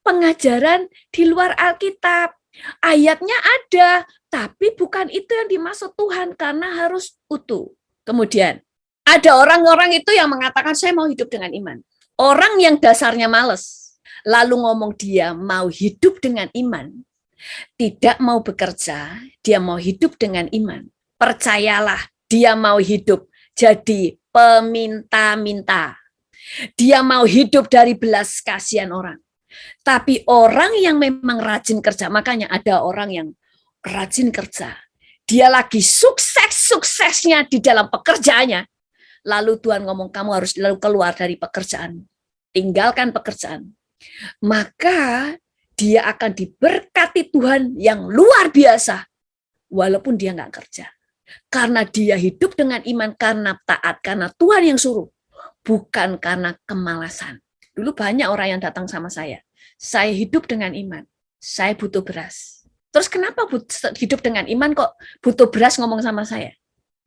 Speaker 1: pengajaran di luar Alkitab. Ayatnya ada, tapi bukan itu yang dimaksud Tuhan karena harus utuh. Kemudian ada orang-orang itu yang mengatakan saya mau hidup dengan iman. Orang yang dasarnya males, lalu ngomong dia mau hidup dengan iman, tidak mau bekerja, dia mau hidup dengan iman. Percayalah, dia mau hidup jadi peminta-minta. Dia mau hidup dari belas kasihan orang. Tapi orang yang memang rajin kerja, makanya ada orang yang rajin kerja. Dia lagi sukses-suksesnya di dalam pekerjaannya. Lalu Tuhan ngomong, kamu harus lalu keluar dari pekerjaan. Tinggalkan pekerjaan. Maka dia akan diberkati Tuhan yang luar biasa. Walaupun dia nggak kerja. Karena dia hidup dengan iman, karena taat, karena Tuhan yang suruh. Bukan karena kemalasan. Dulu banyak orang yang datang sama saya hidup dengan iman, saya butuh beras. Terus kenapa hidup dengan iman kok butuh beras ngomong sama saya?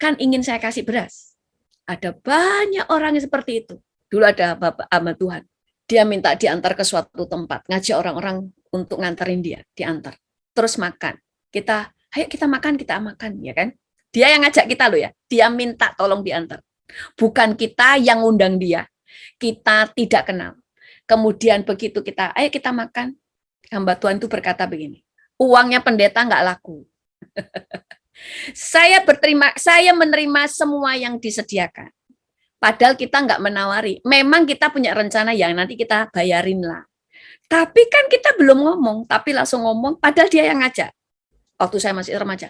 Speaker 1: Kan ingin saya kasih beras. Ada banyak orang yang seperti itu. Dulu ada Bapak ama Tuhan, dia minta diantar ke suatu tempat, ngajak orang-orang untuk nganterin dia, diantar. Terus makan. Ayo kita makan, ya kan? Dia yang ngajak kita loh ya, dia minta tolong diantar. Bukan kita yang ngundang dia, kita tidak kenal. Kemudian begitu ayo kita makan, hamba Tuhan itu berkata begini, uangnya pendeta nggak laku. Saya menerima semua yang disediakan. Padahal kita nggak menawari. Memang kita punya rencana yang nanti kita bayarin lah. Tapi kan kita belum ngomong, tapi langsung ngomong, padahal dia yang ngajak. Waktu saya masih remaja,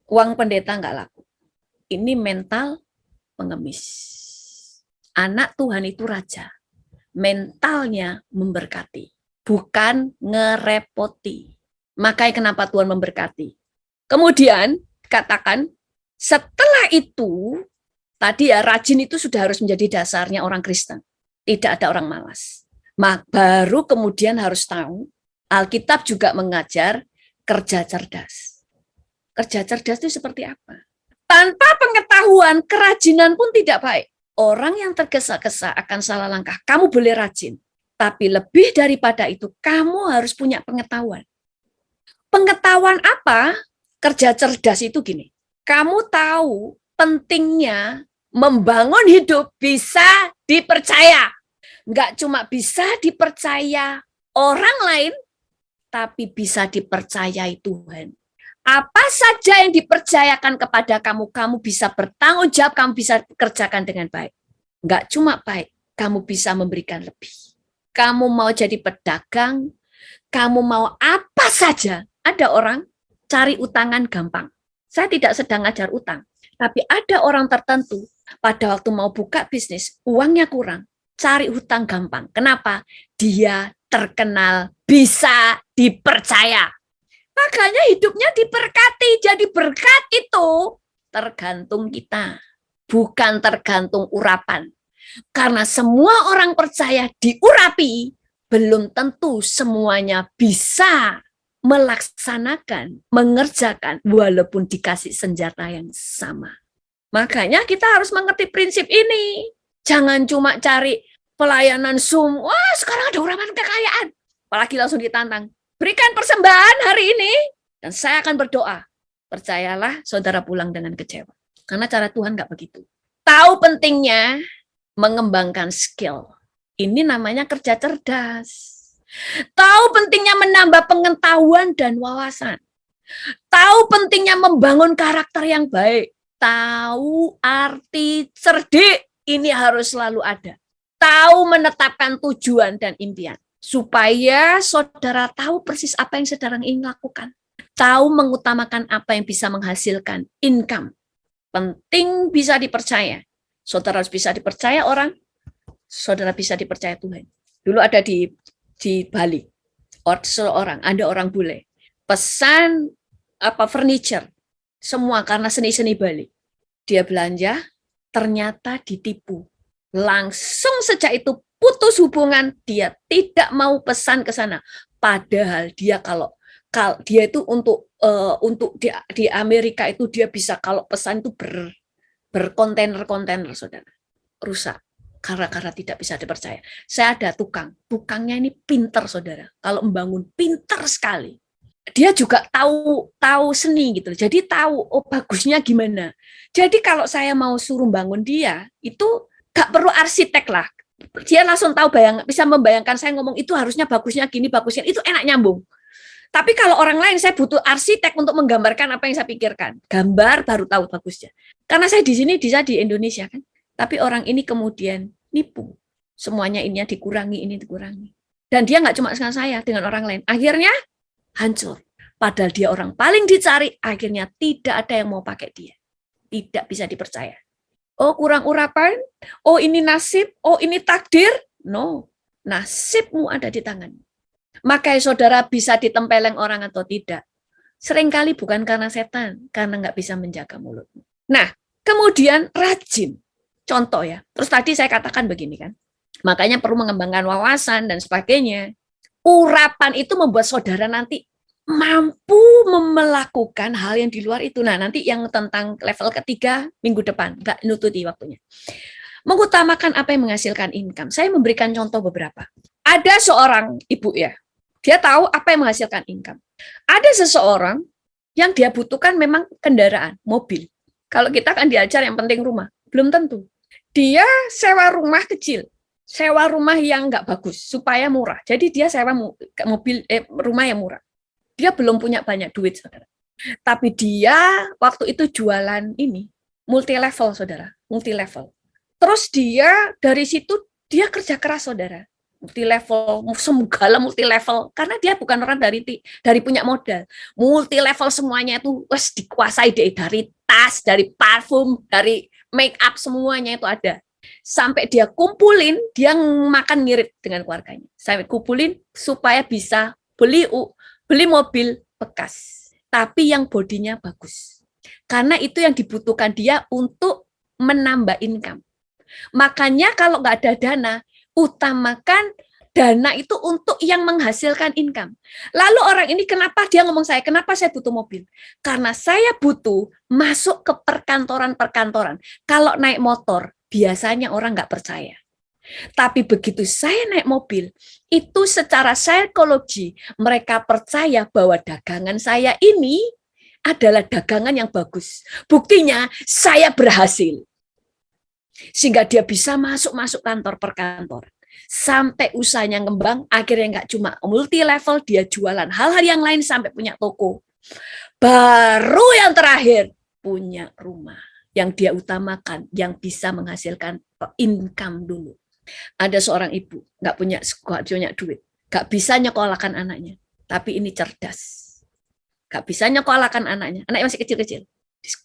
Speaker 1: uang pendeta nggak laku. Ini mental pengemis. Anak Tuhan itu raja. Mentalnya memberkati, bukan ngerepoti. Makanya kenapa Tuhan memberkati. Kemudian katakan, setelah itu, tadi ya rajin itu sudah harus menjadi dasarnya orang Kristen. Tidak ada orang malas. Baru kemudian harus tahu, Alkitab juga mengajar kerja cerdas. Kerja cerdas itu seperti apa? Tanpa pengetahuan, kerajinan pun tidak baik. Orang yang tergesa-gesa akan salah langkah. Kamu boleh rajin, tapi lebih daripada itu, kamu harus punya pengetahuan. Pengetahuan apa? Kerja cerdas itu gini. Kamu tahu pentingnya membangun hidup bisa dipercaya. Nggak cuma bisa dipercaya orang lain, tapi bisa dipercayai Tuhan. Apa saja yang dipercayakan kepada kamu, kamu bisa bertanggung jawab, kamu bisa kerjakan dengan baik. Enggak cuma baik, kamu bisa memberikan lebih. Kamu mau jadi pedagang, kamu mau apa saja. Ada orang cari utangan gampang. Saya tidak sedang ngajar utang, tapi ada orang tertentu pada waktu mau buka bisnis, uangnya kurang, cari hutang gampang. Kenapa? Dia terkenal bisa dipercaya. Makanya hidupnya diberkati. Jadi berkat itu tergantung kita, bukan tergantung urapan. Karena semua orang percaya diurapi, belum tentu semuanya bisa melaksanakan, mengerjakan, walaupun dikasih senjata yang sama. Makanya kita harus mengerti prinsip ini. Jangan cuma cari pelayanan Zoom. Wah, sekarang ada urapan kekayaan. Apalagi langsung ditantang. Berikan persembahan hari ini, dan saya akan berdoa. Percayalah, saudara pulang dengan kecewa. Karena cara Tuhan nggak begitu. Tahu pentingnya mengembangkan skill. Ini namanya kerja cerdas. Tahu pentingnya menambah pengetahuan dan wawasan. Tahu pentingnya membangun karakter yang baik. Tahu arti cerdik, ini harus selalu ada. Tahu menetapkan tujuan dan impian. Supaya saudara tahu persis apa yang saudara ingin lakukan. Tahu mengutamakan apa yang bisa menghasilkan income. Penting bisa dipercaya. Saudara harus bisa dipercaya orang, saudara bisa dipercaya Tuhan. Dulu ada di Bali, ada orang bule pesan furniture semua karena seni-seni Bali. Dia belanja, ternyata ditipu. Langsung sejak itu putus hubungan, dia tidak mau pesan ke sana. Padahal dia kalau dia itu untuk di Amerika itu dia bisa kalau pesan itu berkontainer-kontainer, saudara. Rusak karena tidak bisa dipercaya. Saya ada tukangnya ini pinter, saudara. Kalau membangun pinter sekali. Dia juga tahu seni gitu. Jadi tahu bagusnya gimana. Jadi kalau saya mau suruh bangun dia, itu gak perlu arsitek lah. Dia langsung tahu bisa membayangkan saya ngomong itu harusnya bagusnya gini, bagusnya itu enak nyambung. Tapi kalau orang lain saya butuh arsitek untuk menggambarkan apa yang saya pikirkan. Gambar baru tahu bagusnya. Karena saya di sini di Indonesia kan. Tapi orang ini kemudian nipu. Semuanya ini dikurangi, ini dikurangi. Dan dia nggak cuma dengan saya, dengan orang lain. Akhirnya hancur. Padahal dia orang paling dicari, akhirnya tidak ada yang mau pakai dia. Tidak bisa dipercaya. Oh, kurang urapan? Oh, ini nasib? Oh, ini takdir? No. Nasibmu ada di tangan. Makanya saudara bisa ditempeleng orang atau tidak. Seringkali bukan karena setan, karena nggak bisa menjaga mulutmu. Nah, kemudian rajin. Contoh ya, terus tadi saya katakan begini kan, makanya perlu mengembangkan wawasan dan sebagainya. Urapan itu membuat saudara nanti mampu melakukan hal yang di luar itu. Nah, nanti yang tentang level ketiga minggu depan, nggak nututi waktunya. Mengutamakan apa yang menghasilkan income. Saya memberikan contoh beberapa. Ada seorang ibu ya, dia tahu apa yang menghasilkan income. Ada seseorang yang dia butuhkan memang kendaraan, mobil. Kalau kita kan diajar yang penting rumah, belum tentu. Dia sewa rumah kecil, sewa rumah yang nggak bagus supaya murah. Jadi dia sewa rumah yang murah. Dia belum punya banyak duit, saudara. Tapi dia waktu itu jualan ini multi level, saudara, multi level. Terus dia dari situ dia kerja keras, saudara, multi level, segala multi level, karena dia bukan orang dari punya modal. Multi level semuanya itu wes dikuasai dari tas, dari parfum, dari make up, semuanya itu ada. Sampai dia kumpulin, dia makan ngirit dengan keluarganya. Sampai kumpulin supaya bisa beli mobil bekas, tapi yang bodinya bagus. Karena itu yang dibutuhkan dia untuk menambah income. Makanya kalau nggak ada dana, utamakan dana itu untuk yang menghasilkan income. Lalu orang ini kenapa dia ngomong kenapa saya butuh mobil? Karena saya butuh masuk ke perkantoran-perkantoran. Kalau naik motor, biasanya orang nggak percaya. Tapi begitu saya naik mobil, itu secara psikologi mereka percaya bahwa dagangan saya ini adalah dagangan yang bagus. Buktinya saya berhasil. Sehingga dia bisa masuk kantor per kantor. Sampai usahanya ngembang, akhirnya nggak cuma multi level, dia jualan hal-hal yang lain sampai punya toko. Baru yang terakhir, punya rumah yang dia utamakan, yang bisa menghasilkan income dulu. Ada seorang ibu, nggak punya duit, nggak bisa nyekolahkan anaknya, tapi ini cerdas. Nggak bisa nyekolahkan anaknya masih kecil-kecil,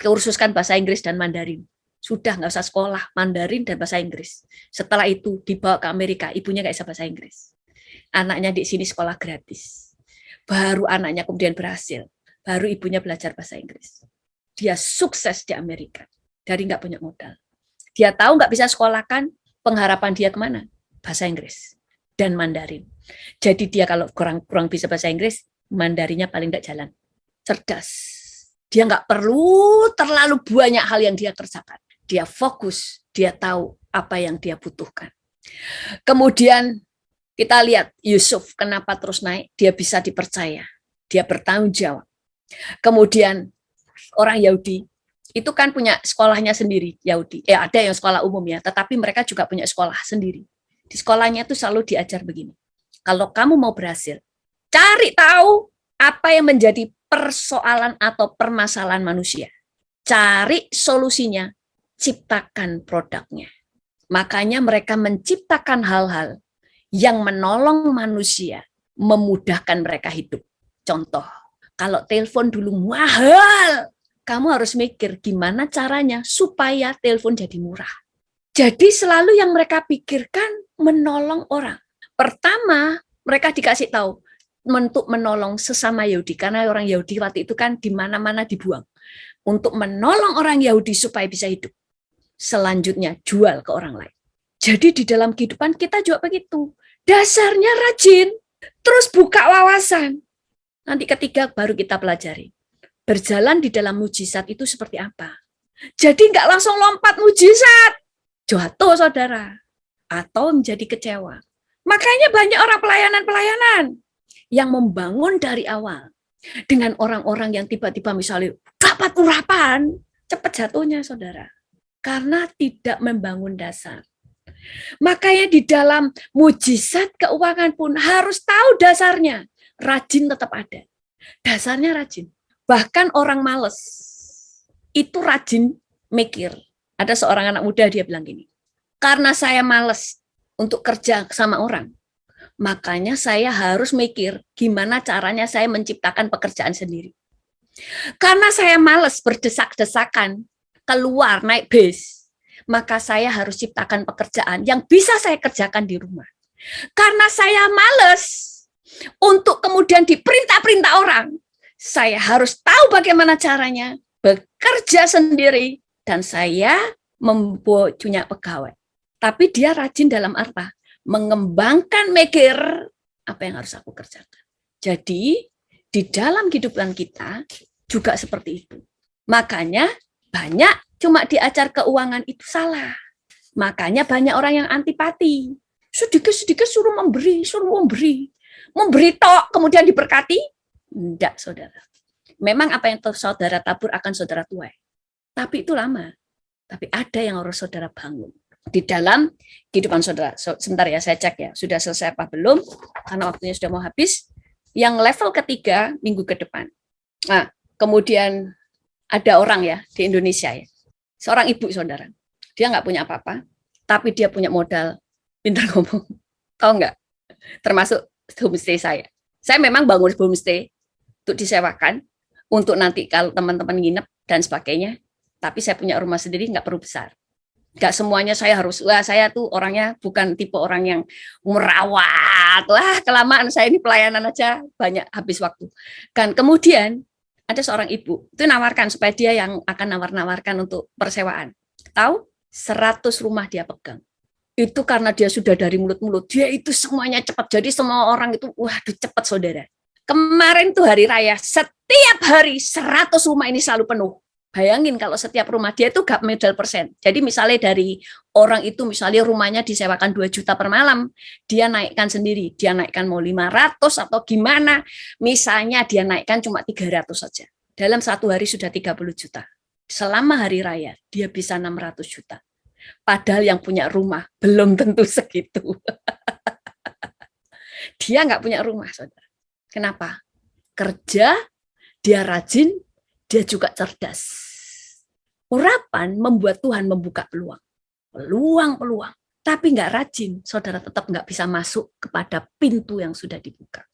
Speaker 1: kursuskan bahasa Inggris dan Mandarin. Sudah nggak usah sekolah, Mandarin dan bahasa Inggris. Setelah itu dibawa ke Amerika, ibunya nggak bisa bahasa Inggris. Anaknya di sini sekolah gratis. Baru anaknya kemudian berhasil, baru ibunya belajar bahasa Inggris. Dia sukses di Amerika, dari nggak punya modal. Dia tahu nggak bisa sekolahkan, pengharapan dia kemana? Bahasa Inggris dan Mandarin. Jadi dia kalau kurang bisa bahasa Inggris, Mandarinnya paling nggak jalan. Cerdas. Dia nggak perlu terlalu banyak hal yang dia kerjakan. Dia fokus, dia tahu apa yang dia butuhkan. Kemudian kita lihat Yusuf kenapa terus naik, dia bisa dipercaya, dia bertanggung jawab. Kemudian orang Yahudi, itu kan punya sekolahnya sendiri, Yahudi. Ada yang sekolah umum ya, tetapi mereka juga punya sekolah sendiri. Di sekolahnya itu selalu diajar begini. Kalau kamu mau berhasil, cari tahu apa yang menjadi persoalan atau permasalahan manusia. Cari solusinya, ciptakan produknya. Makanya mereka menciptakan hal-hal yang menolong manusia, memudahkan mereka hidup. Contoh, kalau telepon dulu mahal, kamu harus mikir gimana caranya supaya telepon jadi murah. Jadi selalu yang mereka pikirkan menolong orang. Pertama, mereka dikasih tahu untuk menolong sesama Yahudi, karena orang Yahudi waktu itu kan di mana-mana dibuang. Untuk menolong orang Yahudi supaya bisa hidup. Selanjutnya, jual ke orang lain. Jadi di dalam kehidupan kita juga begitu. Dasarnya rajin, terus buka wawasan. Nanti ketiga baru kita pelajari. Berjalan di dalam mujizat itu seperti apa. Jadi nggak langsung lompat mujizat. Jatuh saudara. Atau menjadi kecewa. Makanya banyak orang pelayanan-pelayanan yang membangun dari awal. Dengan orang-orang yang tiba-tiba misalnya dapat urapan. Cepat jatuhnya saudara. Karena tidak membangun dasar. Makanya di dalam mujizat keuangan pun harus tahu dasarnya. Rajin tetap ada. Dasarnya rajin. Bahkan orang males itu rajin mikir. Ada seorang anak muda dia bilang gini, karena saya males untuk kerja sama orang, makanya saya harus mikir gimana caranya saya menciptakan pekerjaan sendiri. Karena saya males berdesak-desakan keluar naik bis, maka saya harus ciptakan pekerjaan yang bisa saya kerjakan di rumah. Karena saya males untuk kemudian diperintah-perintah orang, saya harus tahu bagaimana caranya bekerja sendiri dan saya mempunyai pegawai. Tapi dia rajin dalam apa? Mengembangkan mikir apa yang harus aku kerjakan. Jadi di dalam kehidupan kita juga seperti itu. Makanya banyak cuma diajar keuangan itu salah. Makanya banyak orang yang antipati. Sedikit-sedikit suruh memberi. Memberi tok kemudian diberkati. Enggak, saudara. Memang apa yang saudara tabur akan saudara tuai. Tapi itu lama. Tapi ada yang harus saudara bangun. Di dalam kehidupan saudara. Sebentar ya, saya cek ya. Sudah selesai apa belum? Karena waktunya sudah mau habis. Yang level ketiga, minggu ke depan. Nah, kemudian ada orang ya, di Indonesia ya. Seorang ibu, saudara. Dia nggak punya apa-apa. Tapi dia punya modal. Pintar ngomong. Tahu nggak? Termasuk homestay saya. Saya memang bangun homestay untuk disewakan, untuk nanti kalau teman-teman nginep dan sebagainya. Tapi saya punya rumah sendiri, nggak perlu besar. Nggak semuanya saya harus, saya tuh orangnya bukan tipe orang yang merawat. Kelamaan saya ini pelayanan aja, banyak habis waktu. Kan kemudian ada seorang ibu, itu nawarkan supaya dia yang akan nawarkan untuk persewaan. Tahu? 100 rumah dia pegang. Itu karena dia sudah dari mulut-mulut. Dia itu semuanya cepat. Jadi semua orang itu, waduh cepat saudara. Kemarin tuh hari raya, setiap hari 100 rumah ini selalu penuh. Bayangin kalau setiap rumah dia itu gak modal persen. Jadi misalnya dari orang itu misalnya rumahnya disewakan 2 juta per malam, dia naikkan sendiri. Dia naikkan mau 500 atau gimana. Misalnya dia naikkan cuma 300 saja. Dalam satu hari sudah 30 juta. Selama hari raya dia bisa 600 juta. Padahal yang punya rumah belum tentu segitu. Dia nggak punya rumah, saudara. Kenapa? Kerja, dia rajin, dia juga cerdas. Urapan membuat Tuhan membuka peluang. Peluang. Tapi nggak rajin, saudara tetap nggak bisa masuk kepada pintu yang sudah dibuka.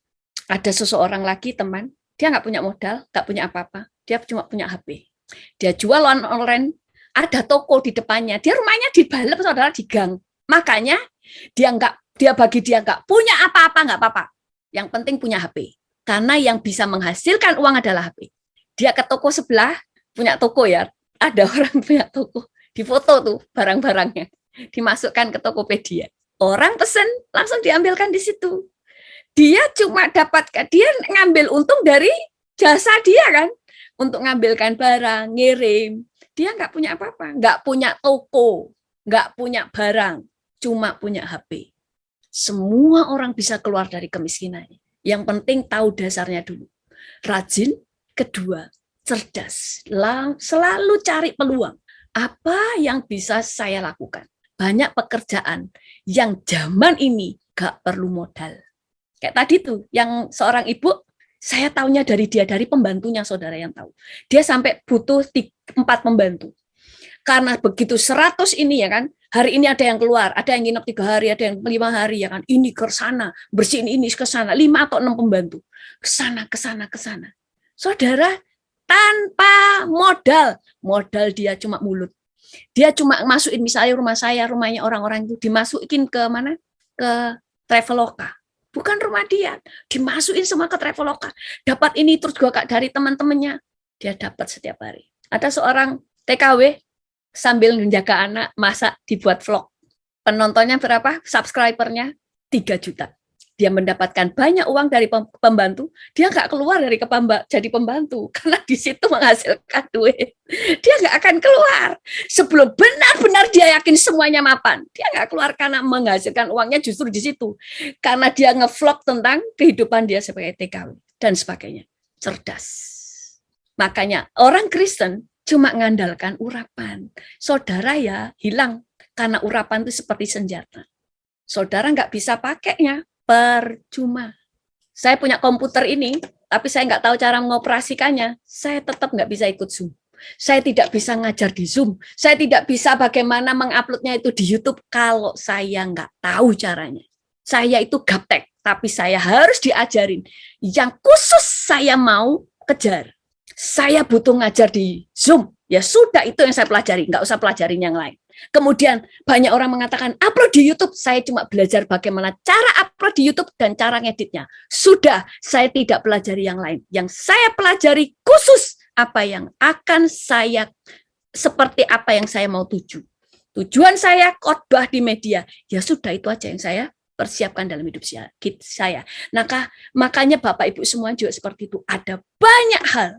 Speaker 1: Ada seseorang lagi, teman, dia nggak punya modal, nggak punya apa-apa. Dia cuma punya HP. Dia jual online, ada toko di depannya. Dia rumahnya di balap, saudara, di gang. Makanya bagi dia nggak punya apa-apa, nggak apa-apa. Yang penting punya HP. Karena yang bisa menghasilkan uang adalah HP. Dia ke toko sebelah, punya toko ya. Ada orang punya toko. Difoto tuh barang-barangnya. Dimasukkan ke Tokopedia. Orang pesen, langsung diambilkan di situ. Dia cuma dia ngambil untung dari jasa dia kan. Untuk ngambilkan barang, ngirim. Dia nggak punya apa-apa. Nggak punya toko. Nggak punya barang. Cuma punya HP. Semua orang bisa keluar dari kemiskinan. Yang penting tahu dasarnya dulu. Rajin, kedua, cerdas, selalu cari peluang. Apa yang bisa saya lakukan? Banyak pekerjaan yang zaman ini gak perlu modal. Kayak tadi tuh, yang seorang ibu, saya taunya dari dia, dari pembantunya saudara yang tahu. Dia sampai butuh 4 pembantu. Karena begitu 100 ini ya kan, hari ini ada yang keluar, ada yang nginep 3 hari, ada yang 5 hari ya kan, ini ke sana, bersihin ini ke sana, 5 atau 6 pembantu. Ke sana, ke sana, ke sana. Saudara, tanpa modal dia cuma mulut. Dia cuma masukin misalnya rumah saya, rumahnya orang-orang itu dimasukin ke mana? Ke Traveloka. Bukan rumah dia, dimasukin semua ke Traveloka. Dapat ini terus juga dari teman-temannya, dia dapat setiap hari. Ada seorang TKW sambil menjaga anak, masak, dibuat vlog. Penontonnya berapa? Subscribernya 3 juta. Dia mendapatkan banyak uang dari pembantu, dia nggak keluar dari jadi pembantu, karena di situ menghasilkan duit. Dia nggak akan keluar. Sebelum benar-benar dia yakin semuanya mapan, dia nggak keluar karena menghasilkan uangnya justru di situ. Karena dia ngevlog tentang kehidupan dia sebagai TKW dan sebagainya. Cerdas. Makanya orang Kristen cuma mengandalkan urapan. Saudara ya hilang, karena urapan itu seperti senjata. Saudara nggak bisa pakainya, percuma. Saya punya komputer ini, tapi saya nggak tahu cara mengoperasikannya. Saya tetap nggak bisa ikut Zoom. Saya tidak bisa ngajar di Zoom. Saya tidak bisa bagaimana menguploadnya itu di YouTube kalau saya nggak tahu caranya. Saya itu gaptek, tapi saya harus diajarin. Yang khusus saya mau kejar. Saya butuh ngajar di Zoom. Ya sudah, itu yang saya pelajari. Nggak usah pelajarin yang lain. Kemudian banyak orang mengatakan upload di YouTube. Saya cuma belajar bagaimana cara upload di YouTube dan cara ngeditnya. Sudah, saya tidak pelajari yang lain. Yang saya pelajari khusus apa yang akan saya, seperti apa yang saya mau tuju. Tujuan saya khotbah di media. Ya sudah, itu aja yang saya persiapkan dalam hidup saya. Makanya Bapak Ibu semua juga seperti itu. Ada banyak hal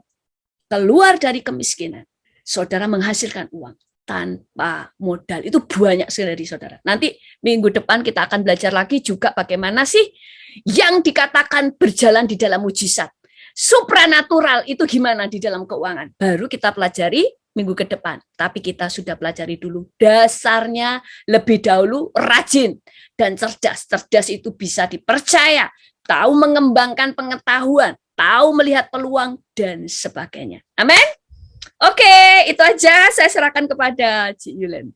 Speaker 1: keluar dari kemiskinan. Saudara menghasilkan uang tanpa modal. Itu banyak sekali dari saudara. Nanti minggu depan kita akan belajar lagi juga bagaimana sih yang dikatakan berjalan di dalam mujizat. Supranatural itu gimana di dalam keuangan. Baru kita pelajari minggu ke depan. Tapi kita sudah pelajari dulu dasarnya lebih dahulu, rajin dan cerdas. Cerdas itu bisa dipercaya, tahu mengembangkan pengetahuan, tahu melihat peluang dan sebagainya. Amin. Oke, itu aja saya serahkan kepada Cik Yulend.